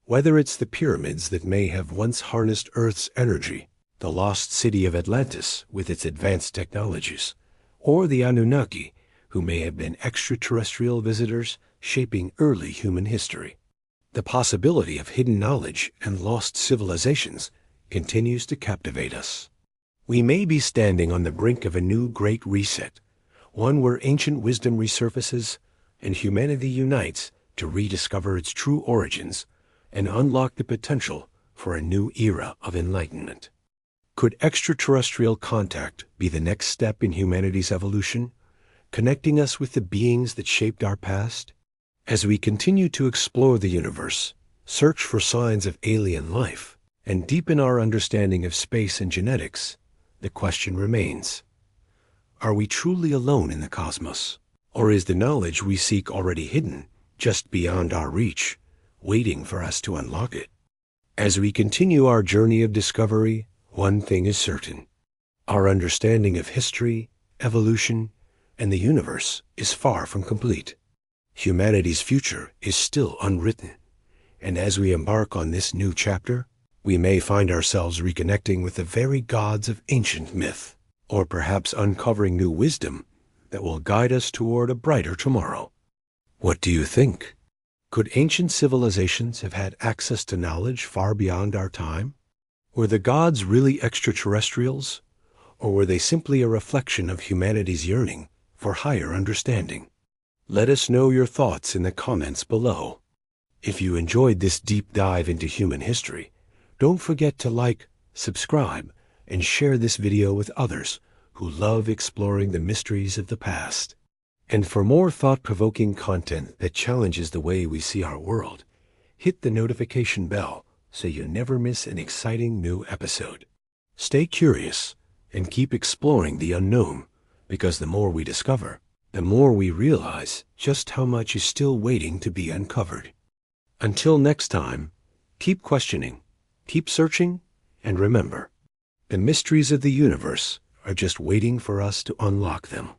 whether it's the pyramids that may have once harnessed Earth's energy, the lost city of Atlantis with its advanced technologies, or the Anunnaki, who may have been extraterrestrial visitors shaping early human history, the possibility of hidden knowledge and lost civilizations continues to captivate us. We may be standing on the brink of a new great reset, one where ancient wisdom resurfaces and humanity unites to rediscover its true origins and unlock the potential for a new era of enlightenment. Could extraterrestrial contact be the next step in humanity's evolution, connecting us with the beings that shaped our past? As we continue to explore the universe, search for signs of alien life, and deepen our understanding of space and genetics, the question remains: are we truly alone in the cosmos? Or is the knowledge we seek already hidden, just beyond our reach, waiting for us to unlock it? As we continue our journey of discovery, one thing is certain: our understanding of history, evolution, and the universe is far from complete. Humanity's future is still unwritten, and as we embark on this new chapter, we may find ourselves reconnecting with the very gods of ancient myth, or perhaps uncovering new wisdom that will guide us toward a brighter tomorrow. What do you think? Could ancient civilizations have had access to knowledge far beyond our time? Were the gods really extraterrestrials, or were they simply a reflection of humanity's yearning for higher understanding? Let us know your thoughts in the comments below. If you enjoyed this deep dive into human history, don't forget to like, subscribe, and share this video with others who love exploring the mysteries of the past. And for more thought-provoking content that challenges the way we see our world, hit the notification bell so you never miss an exciting new episode. Stay curious and keep exploring the unknown, because the more we discover, the more we realize just how much is still waiting to be uncovered. Until next time, keep questioning, keep searching, and remember, the mysteries of the universe are just waiting for us to unlock them.